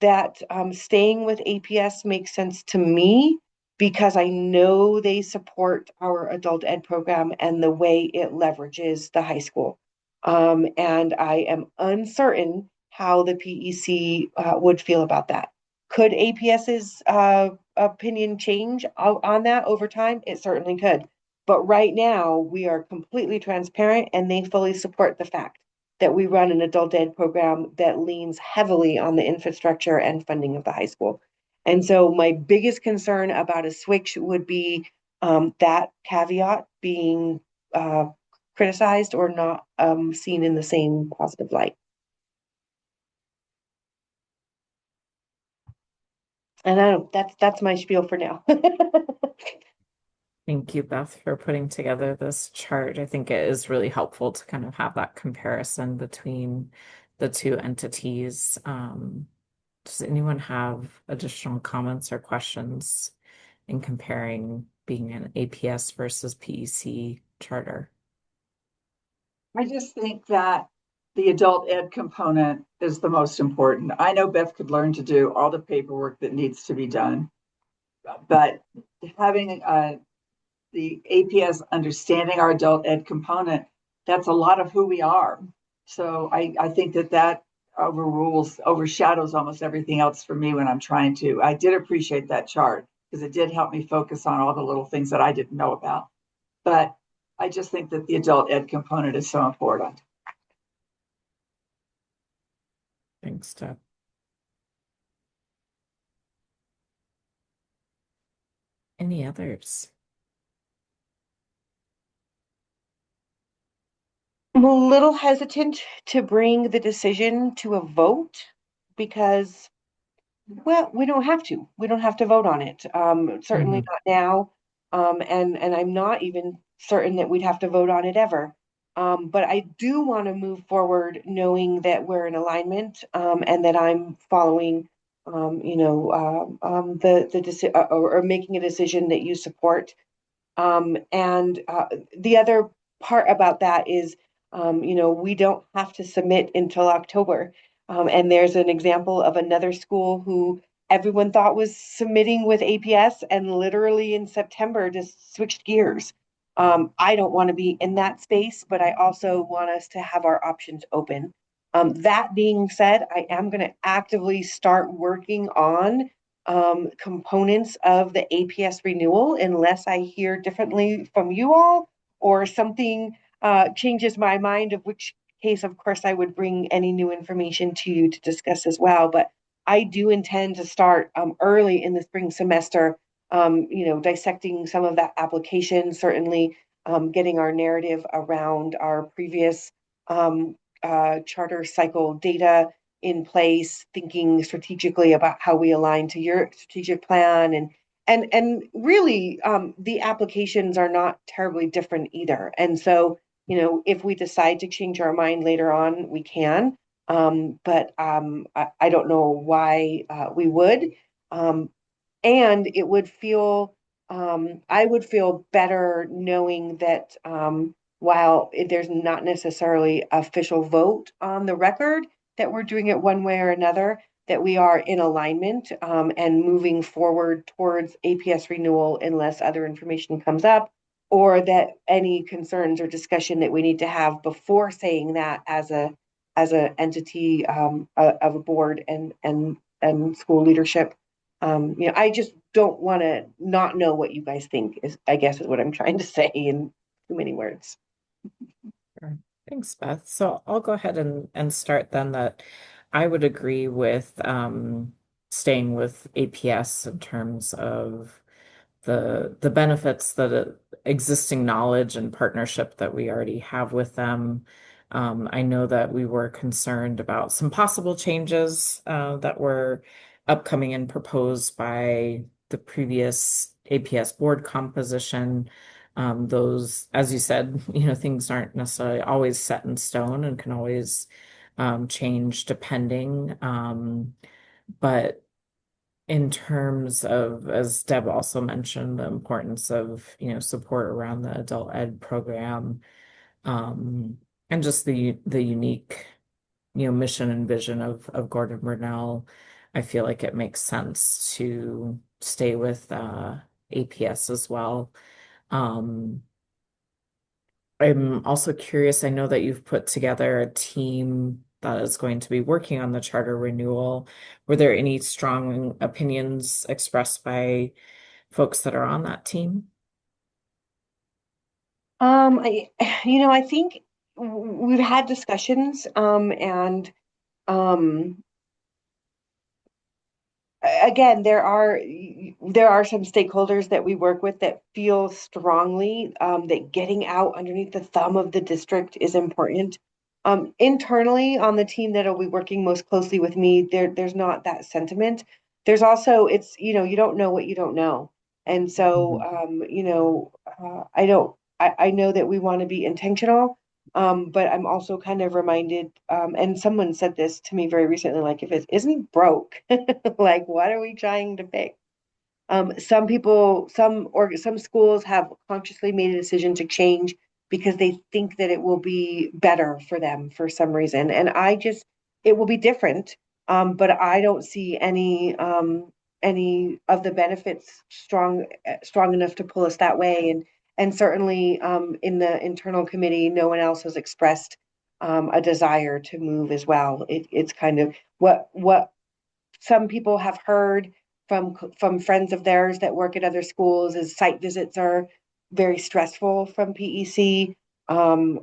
that staying with APS makes sense to me because I know they support our adult ed program and the way it leverages the high school. And I am uncertain how the PEC would feel about that. Could APS's opinion change on that over time? It certainly could. But right now, we are completely transparent and they fully support the fact that we run an adult ed program that leans heavily on the infrastructure and funding of the high school. And so my biggest concern about a switch would be that caveat being criticized or not seen in the same positive light. And I don't, that's my spiel for now. Thank you, Beth, for putting together this chart. I think it is really helpful to kind of have that comparison between the two entities. Does anyone have additional comments or questions in comparing being an APS versus PEC charter? I just think that the adult ed component is the most important. I know Beth could learn to do all the paperwork that needs to be done, but having the APS understanding our adult ed component, that's a lot of who we are. So I think that overshadows almost everything else for me when I'm trying to. I did appreciate that chart because it did help me focus on all the little things that I didn't know about. But I just think that the adult ed component is so important. Thanks, Deb. Any others? I'm a little hesitant to bring the decision to a vote because, well, we don't have to. We don't have to vote on it. Certainly Mhm. not now. And I'm not even certain that we'd have to vote on it ever. But I do want to move forward knowing that we're in alignment, and that I'm following, or making a decision that you support. And the other part about that is, we don't have to submit until October. And there's an example of another school who everyone thought was submitting with APS and literally in September just switched gears. I don't want to be in that space, but I also want us to have our options open. That being said, I am going to actively start working on components of the APS renewal unless I hear differently from you all or something changes my mind, of which case, of course, I would bring any new information to you to discuss as well. But I do intend to start early in the spring semester, dissecting some of that application, certainly getting our narrative around our previous charter cycle data in place, thinking strategically about how we align to your strategic plan, and really the applications are not terribly different either. And so, if we decide to change our mind later on, we can. But I don't know why we would. Um, and it would feel, I would feel better knowing that while there's not necessarily official vote on the record, that we're doing it one way or another, that we are in alignment and moving forward towards APS renewal unless other information comes up, or that any concerns or discussion that we need to have before saying that as a entity of a board and school leadership. I just don't want to not know what you guys think is, I guess, is what I'm trying to say in too many words. Sure. Thanks, Beth. So I'll go ahead and start then that I would agree with staying with APS in terms of the benefits, the existing knowledge and partnership that we already have with them. I know that we were concerned about some possible changes that were upcoming and proposed by the previous APS board composition. Those, as you said, things aren't necessarily always set in stone and can always change depending. But in terms of, as Deb also mentioned, the importance of, support around the adult ed program, and just the unique, mission and vision of Gordon Burnell, I feel like it makes sense to stay with APS as well. Um, I'm also curious, I know that you've put together a team that is going to be working on the charter renewal. Were there any strong opinions expressed by folks that are on that team? I think we've had discussions, and um, again, there are some stakeholders that we work with that feel strongly that getting out underneath the thumb of the district is important. Internally on the team that'll be working most closely with me, there's not that sentiment. There's also, it's, you don't know what you don't know. And so, I know that we want to be intentional, but I'm also kind of reminded, and someone said this to me very recently, like, if it isn't broke, like, what are we trying to fix? Some schools have consciously made a decision to change because they think that it will be better for them for some reason. And it will be different. But I don't see any of the benefits strong enough to pull us that way. And certainly in the internal committee, no one else has expressed a desire to move as well. It's kind of what some people have heard from friends of theirs that work at other schools is site visits are very stressful from PEC. And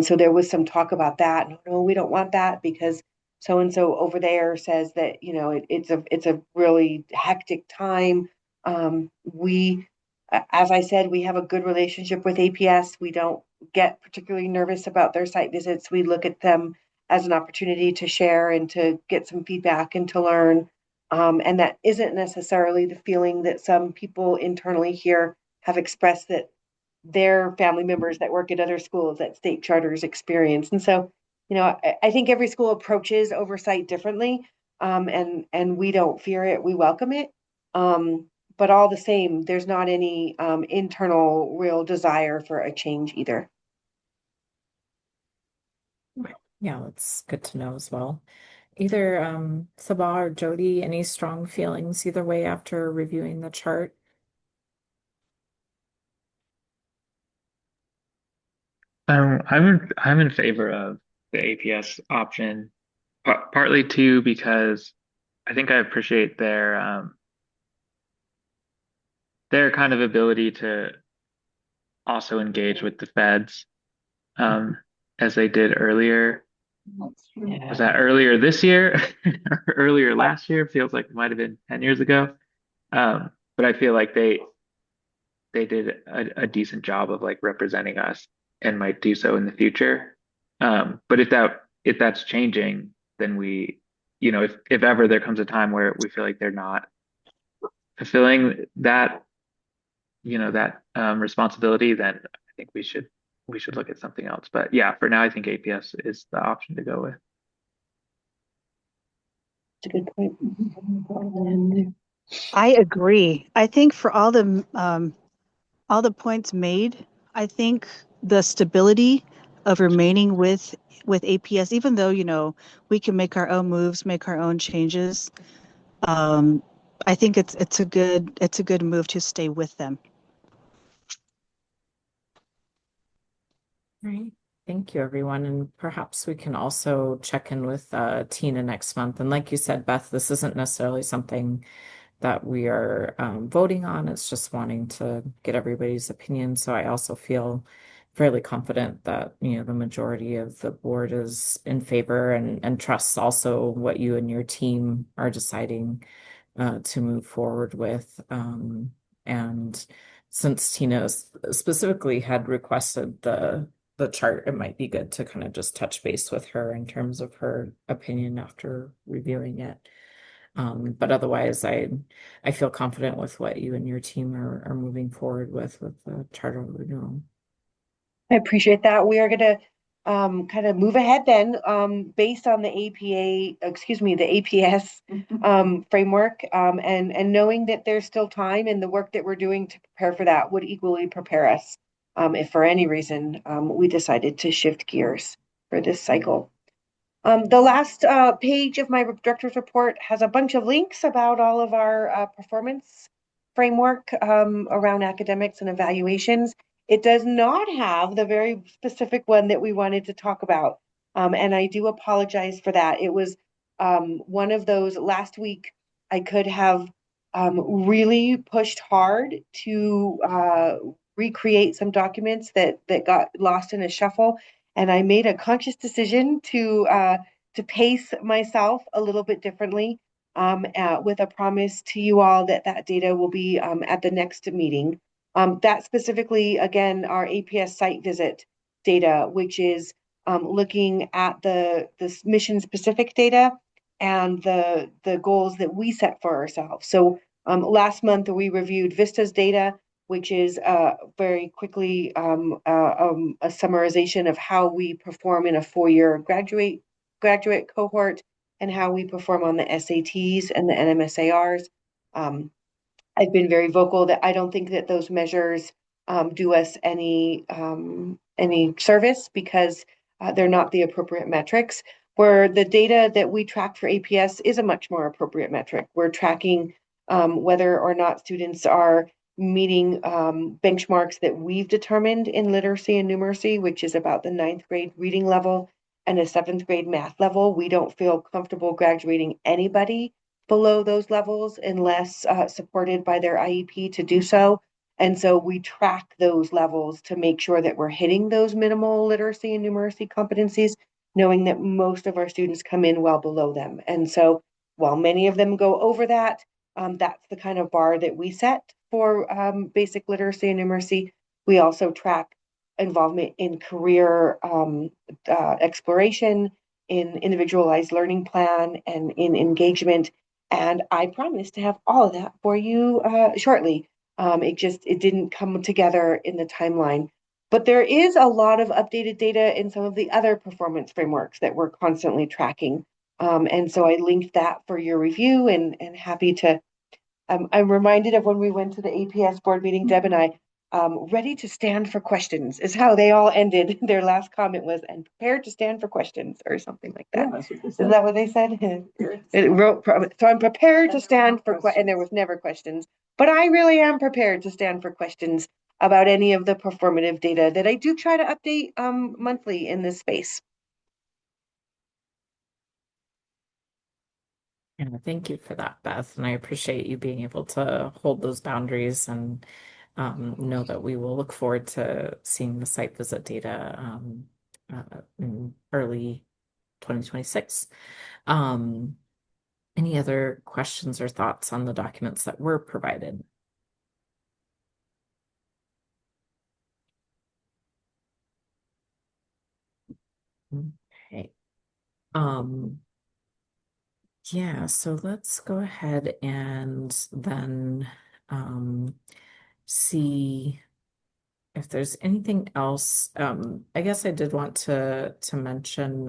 so there was some talk about that. No, we don't want that because so and so over there says that it's a really hectic time. We, as I said, we have a good relationship with APS. We don't get particularly nervous about their site visits, we look at them as an opportunity to share and to get some feedback and to learn. And that isn't necessarily the feeling that some people internally here have expressed that their family members that work at other schools at state charters experience. And so, I think every school approaches oversight differently, and we don't fear it, we welcome it. But all the same, there's not any internal real desire for a change either. Yeah, that's good to know as well. Either Sabah or Jody, any strong feelings either way after reviewing the chart? I'm in favor of the APS option, partly too because I think I appreciate their kind of ability to also engage with the feds, as they did earlier. Was that earlier this year? Earlier last year? Feels like it might have been 10 years ago. But I feel like they did a decent job of like representing us and might do so in the future. But if that's changing, then if ever there comes a time where we feel like they're not fulfilling that responsibility, then I think we should look at something else. But yeah, for now, I think APS is the option to go with. That's a good point. I agree. I think for all the points made, I think the stability of remaining with APS, even though, we can make our own moves, make our own changes. I think it's a good move to stay with them. Right. Thank you, everyone. And perhaps we can also check in with Tina next month. And like you said, Beth, this isn't necessarily something that we are voting on. It's just wanting to get everybody's opinion. So I also feel fairly confident that, the majority of the board is in favor and trusts also what you and your team are deciding to move forward with. And since Tina specifically had requested the chart, it might be good to kind of just touch base with her in terms of her opinion after reviewing it. But otherwise, I feel confident with what you and your team are moving forward with the charter renewal. I appreciate that. We are going to kind of move ahead then, based on the APS framework, and knowing that there's still time and the work that we're doing to prepare for that would equally prepare us, if for any reason we decided to shift gears for this cycle. The last page of my director's report has a bunch of links about all of our performance framework around academics and evaluations. It does not have the very specific one that we wanted to talk about. And I do apologize for that. It was one of those last week I could have really pushed hard to recreate some documents that got lost in a shuffle. And I made a conscious decision to pace myself a little bit differently, with a promise to you all that data will be at the next meeting. That specifically, again, our APS site visit data, which is looking at the mission specific data and the goals that we set for ourselves. So last month we reviewed Vista's data, which is very quickly a summarization of how we perform in a 4-year graduate cohort and how we perform on the SATs and the NMSARs. I've been very vocal that I don't think that those measures do us any service because they're not the appropriate metrics. Where the data that we track for APS is a much more appropriate metric. We're tracking whether or not students are meeting benchmarks that we've determined in literacy and numeracy, which is about the 9th grade reading level and a 7th grade math level. We don't feel comfortable graduating anybody below those levels unless supported by their IEP to do so. And so we track those levels to make sure that we're hitting those minimal literacy and numeracy competencies, knowing that most of our students come in well below them. And so while many of them go over that, that's the kind of bar that we set for basic literacy and numeracy. We also track involvement in career exploration, in individualized learning plan, and in engagement. And I promise to have all of that for you shortly. It didn't come together in the timeline. But there is a lot of updated data in some of the other performance frameworks that we're constantly tracking. And so I linked that for your review, and happy to. I'm reminded of when we went to the APS board meeting, Deb and I, ready to stand for questions is how they all ended. Their last comment was, and prepared to stand for questions, or something like that. Yeah, that's what they Is said. that what they said? It wrote, so I'm prepared to stand for, and there was never questions, but I really am prepared to stand for questions about any of the performative data that I do try to update monthly in this space. Yeah, thank you for that, Beth. And I appreciate you being able to hold those boundaries and know that we will look forward to seeing the site visit data in early 2026. Any other questions or thoughts on the documents that were provided? Okay. Yeah, so let's go ahead and then see if there's anything else. I guess I did want to mention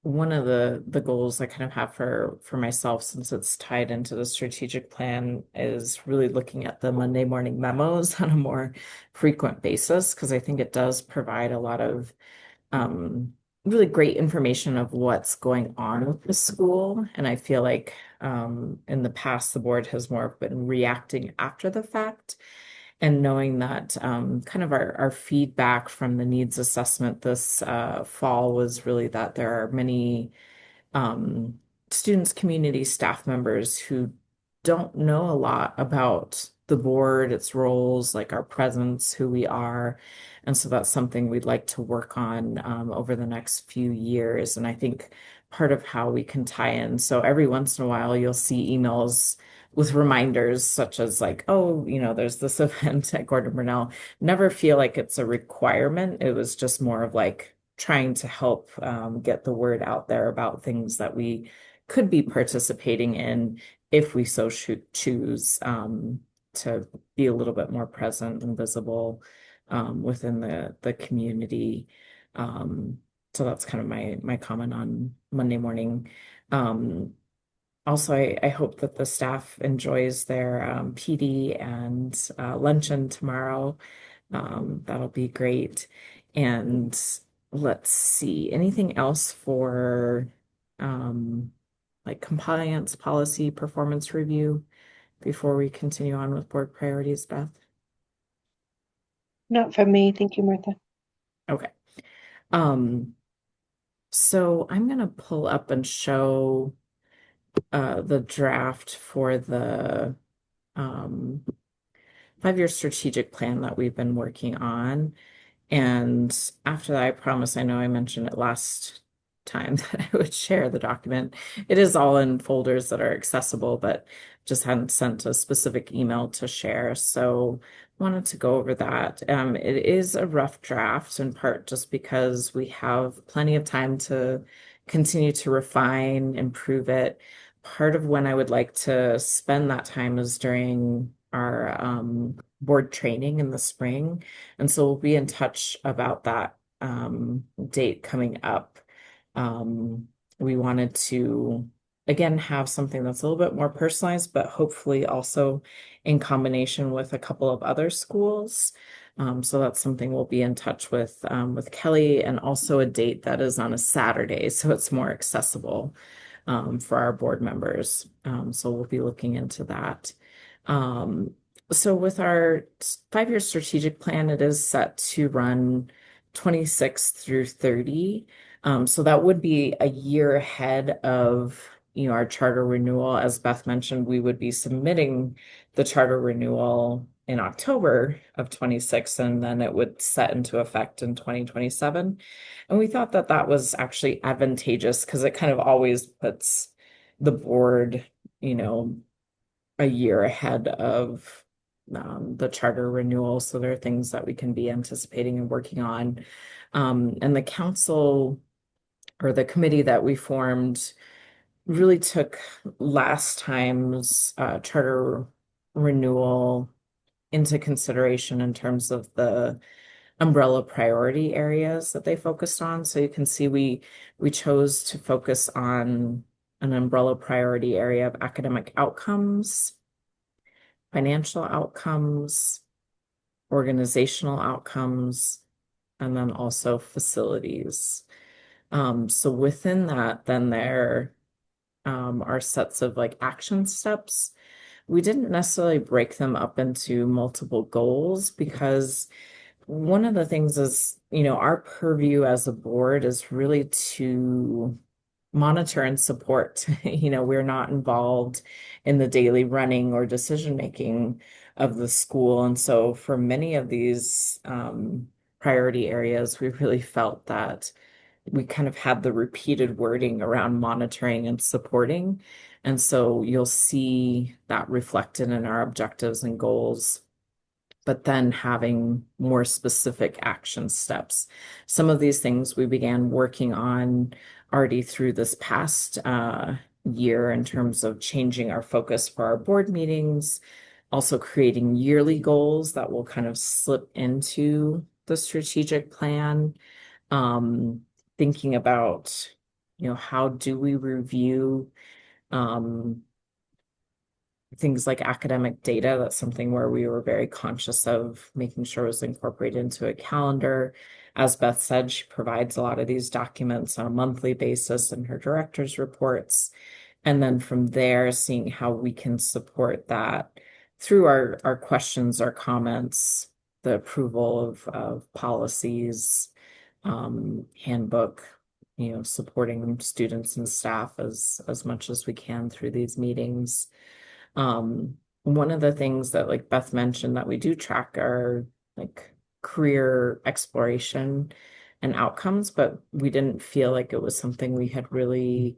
one of the goals I kind of have for myself, since it's tied into the strategic plan, is really looking at the Monday morning memos on a more frequent basis, because I think it does provide a lot of really great information of what's going on with the school. And I feel like in the past, the board has more been reacting after the fact, and knowing that kind of our feedback from the needs assessment this fall was really that there are many students, community, staff members who don't know a lot about the board, its roles, like our presence, who we are. And so that's something we'd like to work on over the next few years. And I think part of how we can tie in, so every once in a while, you'll see emails with reminders such as like, oh, there's this event at Gordon Burnell. Never feel like it's a requirement. It was just more of like trying to help get the word out there about things that we could be participating in if we so choose to be a little bit more present and visible within the community. So that's kind of my comment on Monday morning. Also, I hope that the staff enjoys their PD and luncheon tomorrow. That'll be great. And let's see, anything else for like compliance policy performance review before we continue on with board priorities, Beth? Not from me. Thank you, Martha. Okay. So I'm going to pull up and show the draft for the 5-year strategic plan that we've been working on. And after that, I promise, I know I mentioned it last time that I would share the document. It is all in folders that are accessible, but just hadn't sent a specific email to share. So wanted to go over that. It is a rough draft, in part just because we have plenty of time to continue to refine, improve it. Part of when I would like to spend that time is during our board training in the spring. And so we'll be in touch about that date coming up. We wanted to, again, have something that's a little bit more personalized, but hopefully also in combination with a couple of other schools. So that's something we'll be in touch with Kelly, and also a date that is on a Saturday, so it's more accessible for our board members. So we'll be looking into that. So with our 5-year strategic plan, it is set to run 26 through 30. So that would be a year ahead of our charter renewal. As Beth mentioned, we would be submitting the charter renewal in October of 26, and then it would set into effect in 2027. And we thought that that was actually advantageous because it kind of always puts the board, a year ahead of the charter renewal. So there are things that we can be anticipating and working on. And the council or the committee that we formed really took last time's charter renewal into consideration in terms of the umbrella priority areas that they focused on. So you can see we chose to focus on an umbrella priority area of academic outcomes, financial outcomes, organizational outcomes, and then also facilities. So within that, then there are sets of like action steps. We didn't necessarily break them up into multiple goals because one of the things is, our purview as a board is really to monitor and support. We're not involved in the daily running or decision making of the school. And so for many of these priority areas, we really felt that we kind of had the repeated wording around monitoring and supporting. And so you'll see that reflected in our objectives and goals, but then having more specific action steps. Some of these things we began working on already through this past year in terms of changing our focus for our board meetings, also creating yearly goals that will kind of slip into the strategic plan, thinking about, how do we review things like academic data. That's something where we were very conscious of making sure it was incorporated into a calendar. As Beth said, she provides a lot of these documents on a monthly basis in her director's reports. And then from there, seeing how we can support that through our questions, our comments, the approval of policies, handbook, supporting students and staff as much as we can through these meetings. One of the things that like Beth mentioned that we do track are like career exploration and outcomes, but we didn't feel like it was something we had really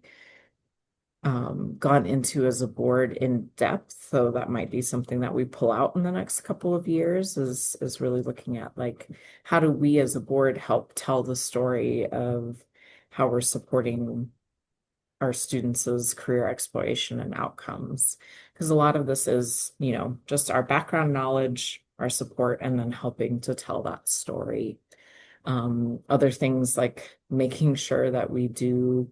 gone into as a board in depth. So that might be something that we pull out in the next couple of years is really looking at like how do we as a board help tell the story of how we're supporting our students' career exploration and outcomes. Because a lot of this is, just our background knowledge, our support, and then helping to tell that story. Other things like making sure that we do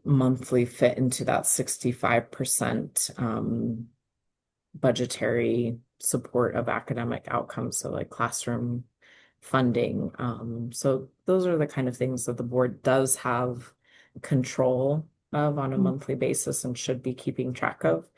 monthly fit into that 65% budgetary support of academic outcomes, so like classroom funding. So those are the kind of things that the board does have control of on a monthly basis and should be keeping track of,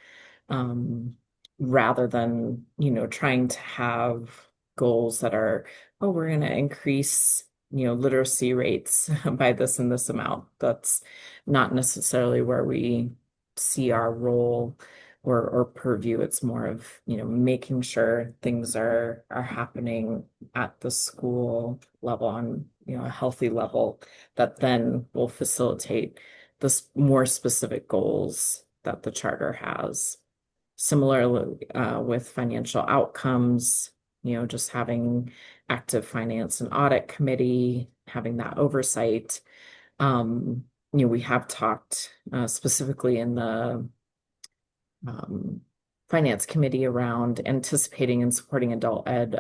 rather than, trying to have goals that are, oh, we're going to increase, literacy rates by this and this amount. That's not necessarily where we see our role or purview. It's more of, making sure things are happening at the school level on, a healthy level that then will facilitate the more specific goals that the charter has. Similarly, with financial outcomes, just having active finance and audit committee, having that oversight. We have talked specifically in the finance committee around anticipating and supporting adult ed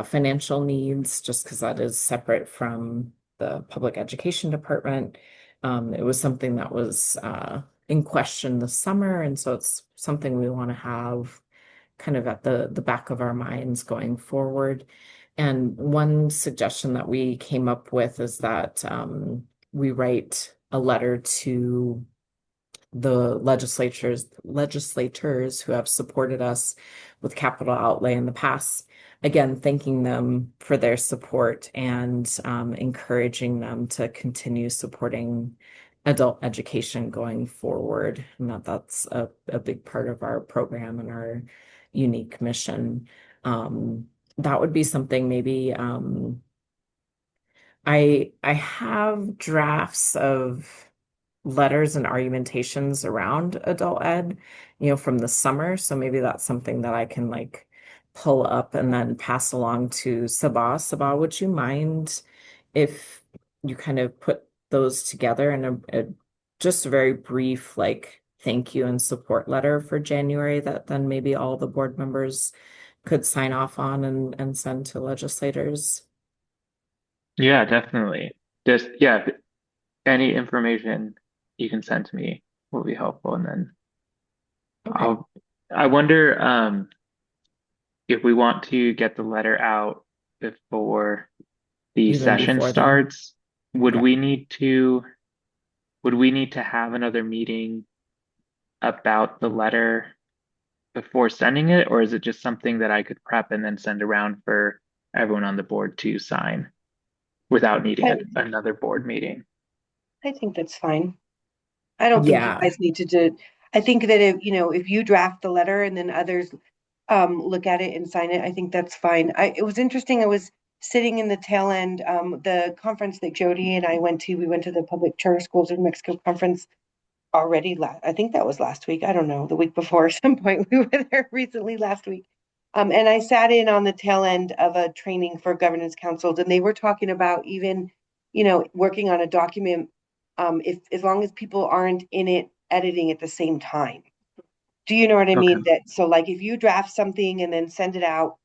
financial needs, just because that is separate from the public education department. It was something that was in question this summer, and so it's something we want to have kind of at the back of our minds going forward. And one suggestion that we came up with is that we write a letter to the legislators who have supported us with capital outlay in the past, again, thanking them for their support and encouraging them to continue supporting adult education going forward. And that's a big part of our program and our unique mission. That would be something maybe I have drafts of letters and argumentations around adult ed, from the summer. So maybe that's something that I can like pull up and then pass along to Sabah. Sabah, would you mind if you kind of put those together in just a very brief like thank you and support letter for January that then maybe all the board members could sign off on and send to legislators? Yeah, definitely. Just yeah, any information you can send to me will be helpful, and then Okay. I wonder if we want to get the letter out before the Even session before then. starts, would Okay. we need to have another meeting about the letter before sending it, or is it just something that I could prep and then send around for everyone on the board to sign without needing another board meeting? I think that's fine. I don't think you Yeah. guys need to do, I think that if you draft the letter and then others look at it and sign it, I think that's fine. It was interesting. I was sitting in the tail end, the conference that Jody and I went to, we went to the Public Charter Schools of Mexico conference already I think that was last week. I don't know, the week before at some point. We were there recently last week. And I sat in on the tail end of a training for governance councils, and they were talking about even, working on a document, if as long as people aren't in it editing at the same time. Do you know what I Okay. mean? That so like if you draft something and then send it out,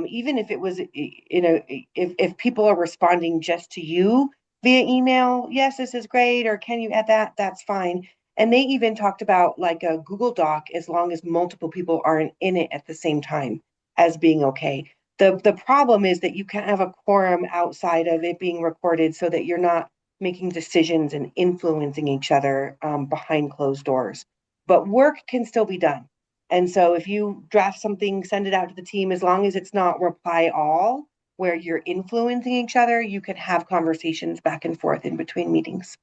even if it was, if people are responding just to you via email, yes, this is great, or can you add that? That's fine. And they even talked about like a Google Doc as long as multiple people aren't in it at the same time as being okay. The problem is that you can't have a quorum outside of it being recorded so that you're not making decisions and influencing each other behind closed doors. But work can still be done. And so if you draft something, send it out to the team, as long as it's not reply all, where you're influencing each other, you can have conversations back and forth in between meetings.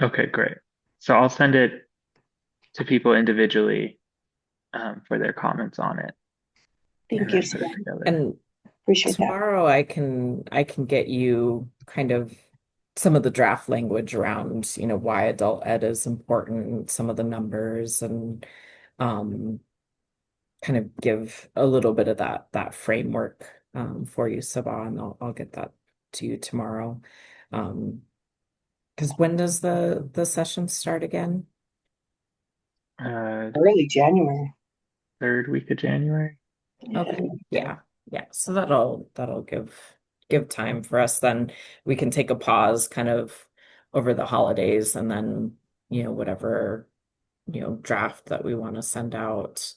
Okay, great. So I'll send it to people individually for their comments on it and Thank you, then put it Scott. together. And Appreciate that. tomorrow I can get you kind of some of the draft language around, why adult ed is important, some of the numbers and um kind of give a little bit of that framework for you, Sabah, and I'll get that to you tomorrow. Because when does the session start again? Early January. Third week of January. Okay. Yeah. So that'll give time for us. Then we can take a pause kind of over the holidays and then, whatever, draft that we want to send out,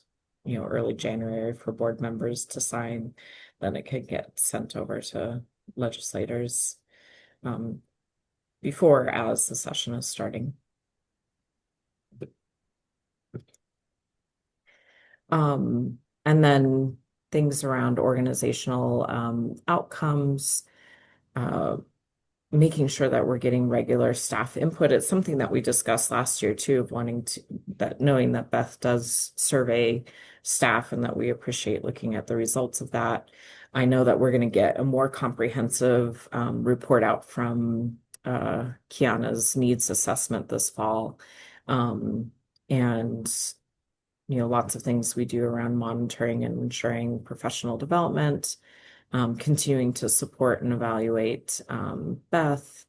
early January for board members to sign, then it could get sent over to legislators before as the session is starting. And then things around organizational outcomes, making sure that we're getting regular staff input. It's something that we discussed last year too, of knowing that Beth does survey staff and that we appreciate looking at the results of that. I know that we're going to get a more comprehensive report out from Kiana's needs assessment this fall. And lots of things we do around monitoring and ensuring professional development, continuing to support and evaluate Beth.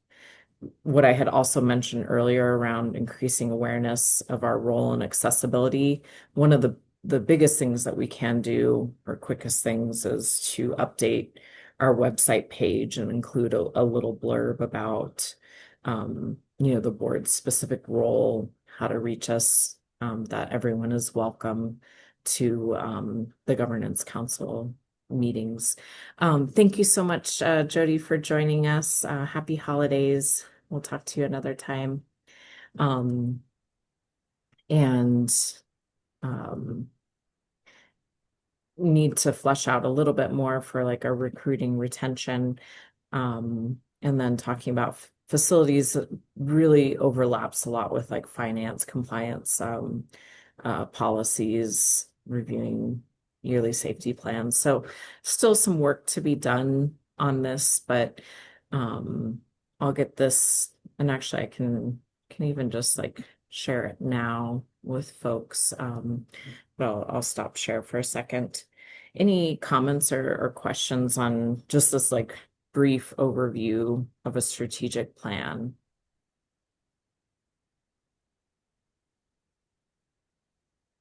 What I had also mentioned earlier around increasing awareness of our role in accessibility. One of the biggest things that we can do, or quickest things, is to update our website page and include a little blurb about the board's specific role, how to reach us, that everyone is welcome to the Governance Council meetings. Thank you so much, Jody, for joining us. Happy holidays. We'll talk to you another time. And need to flesh out a little bit more for like a recruiting retention. And then talking about facilities really overlaps a lot with like finance, compliance, policies, reviewing yearly safety plans. So still some work to be done on this, but I'll get this and actually I can even just like share it now with folks. But I'll stop share for a second. Any comments or questions on just this like brief overview of a strategic plan?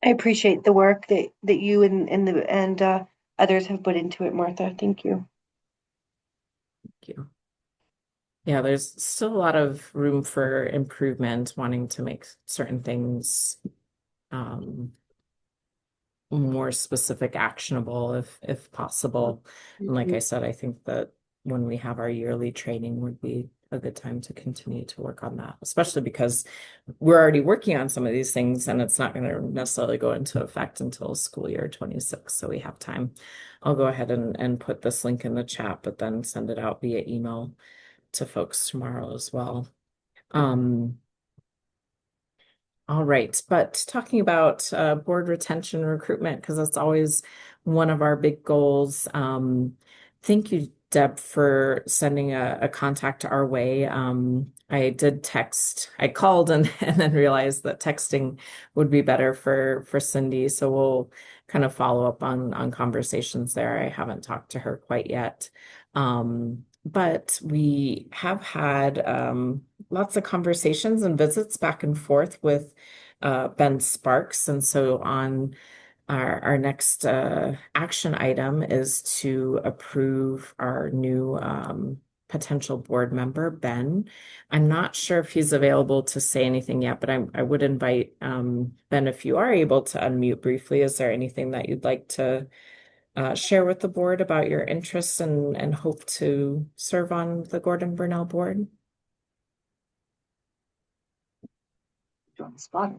I appreciate the work that you and others have put into it, Martha. Thank you. Thank you. Yeah, there's still a lot of room for improvement, wanting to make certain things more specific, actionable if possible. And like I said, I think that when we have our yearly training would be a good time to continue to work on that, especially because we're already working on some of these things and it's not going to necessarily go into effect until school year 26. So we have time. I'll go ahead and put this link in the chat, but then send it out via email to folks tomorrow as well. All right, but talking about board retention and recruitment, because that's always one of our big goals. Thank you, Deb, for sending a contact our way. I did text, I called and then realized that texting would be better for Cindy. So we'll kind of follow up on conversations there. I haven't talked to her quite yet. But we have had lots of conversations and visits back and forth with Ben Sparks. And so on our next action item is to approve our new potential board member, Ben. I'm not sure if he's available to say anything yet, but I would invite Ben, if you are able to unmute briefly, is there anything that you'd like to share with the board about your interests and hope to serve on the Gordon Burnell board? On the spot.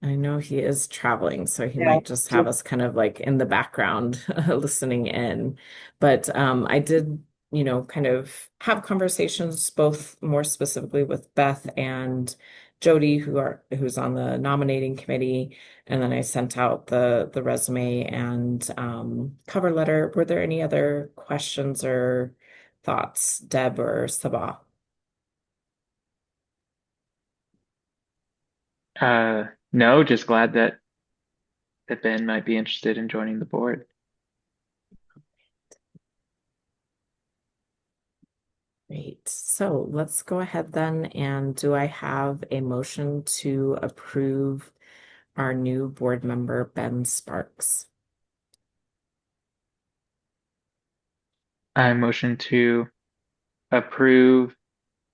I know he is traveling, so he Yeah. might just have us kind of like in the background listening in. But I did, kind of have conversations both more specifically with Beth and Jody, who's on the nominating committee, and then I sent out the resume and cover letter. Were there any other questions or thoughts, Deb or Sabah? No, just glad that Ben might be interested in joining the board. Great. So let's go ahead then. And do I have a motion to approve our new board member, Ben Sparks? I motion to approve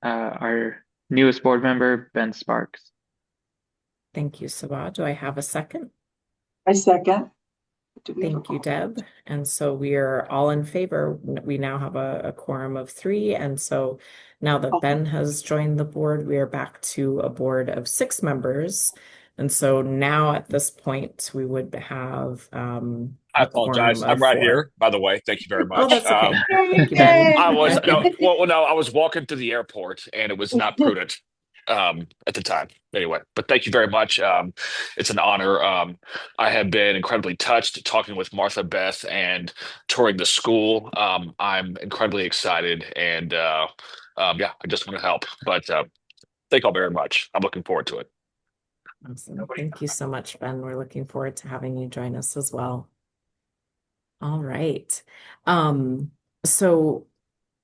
our newest board member, Ben Sparks. Thank you, Sabah. Do I have a second? I second. Do we have Thank a you, quorum? Deb. And so we are all in favor. We now have a quorum of 3. And so now that Ben has joined the board, we are back to a board of 6 members. And so now at this point, we would have I a quorum apologize. I'm of right 4. here, by the way. Thank you very Oh, much. that's okay. Thank you, Yay! Ben. I was no, I was walking to the airport and it was not prudent at the time. Anyway, but thank you very much. It's an honor. I have been incredibly touched talking with Martha, Beth, and touring the school. I'm incredibly excited and yeah, I just want to help. But thank you all very much. I'm looking forward to it. Awesome. Thank you so much, Ben. We're looking forward to having you join us as well. All right. So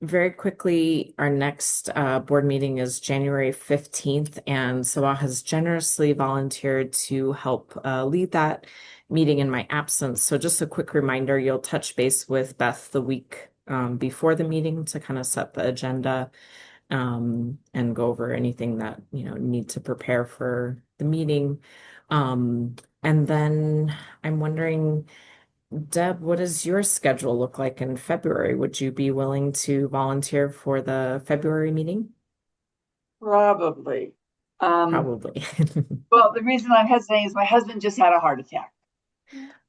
very quickly, our next board meeting is January 15th, and Sabah has generously volunteered to help lead that meeting in my absence. So just a quick reminder, you'll touch base with Beth the week before the meeting to kind of set the agenda and go over anything that, need to prepare for the meeting. And then I'm wondering, Deb, what does your schedule look like in February? Would you be willing to volunteer for the February meeting? Probably. Probably. Well, the reason I'm hesitating is my husband just had a heart attack.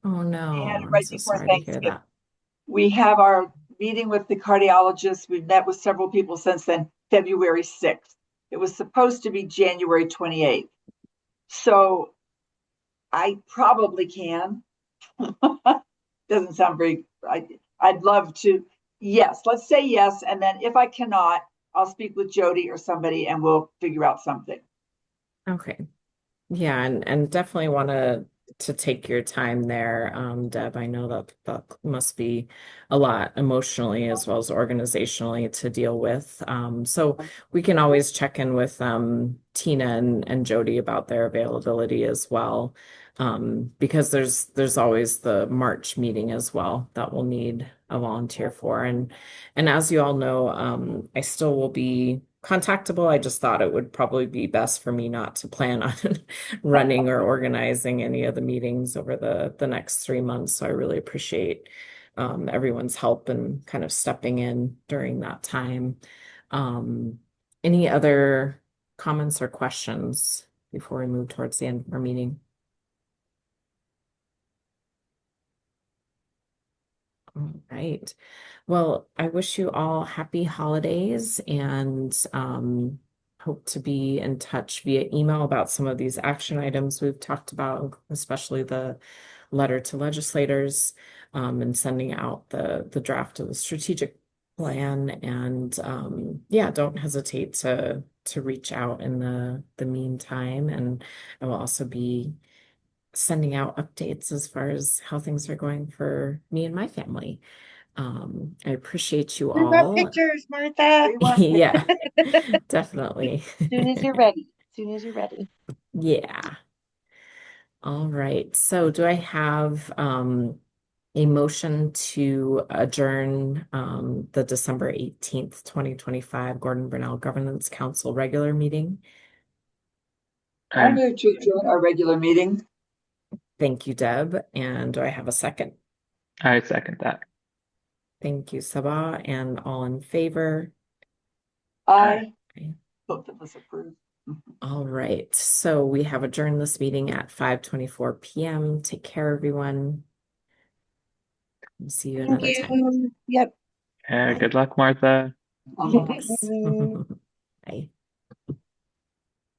Oh no, He had it I'm right so before sorry to hear Thanksgiving. that. We have our meeting with the cardiologist. We've met with several people since then, February 6th. It was supposed to be January 28th. So I probably can. Doesn't sound very, I I'd love to, yes, let's say yes. And then if I cannot, I'll speak with Jody or somebody and we'll figure out something. Okay. Yeah, and definitely want to take your time there, Deb. I know that that must be a lot emotionally as well as organizationally to deal with. So we can always check in with Tina and Jody about their availability as well. Because there's always the March meeting as well that we'll need a volunteer for. And as you all know, I still will be contactable. I just thought it would probably be best for me not to plan on running or organizing any of the meetings over the next 3 months. So I really appreciate everyone's help and kind of stepping in during that time. Any other comments or questions before we move towards the end of our meeting? All right. Well, I wish you all happy holidays and hope to be in touch via email about some of these action items we've talked about, especially the letter to legislators and sending out the draft of the strategic plan. And yeah, don't hesitate to reach out in the meantime. And I will also be sending out updates as far as how things are going for me and my family. I appreciate you We want all. pictures, Martha. We want Yeah, definitely. As soon as you're ready. As soon as you're ready. Yeah. All right. So do I have a motion to adjourn the December 18th, 2025 Gordon Burnell Governance Council regular meeting? I move to adjourn our regular meeting. Thank you, Deb. And do I have a second? I second that. Thank you, Sabah. And all in favor? Aye. Okay. Both of us approve. All right. So we have adjourned this meeting at 5:24 p.m. Take care, everyone. See you Thank another time. you. Yep. Good luck, Martha. Thanks. Bye.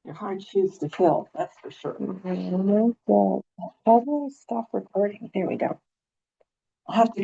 They're hard shoes to fill, that's for sure. How do I stop recording? There we go. I'll have to come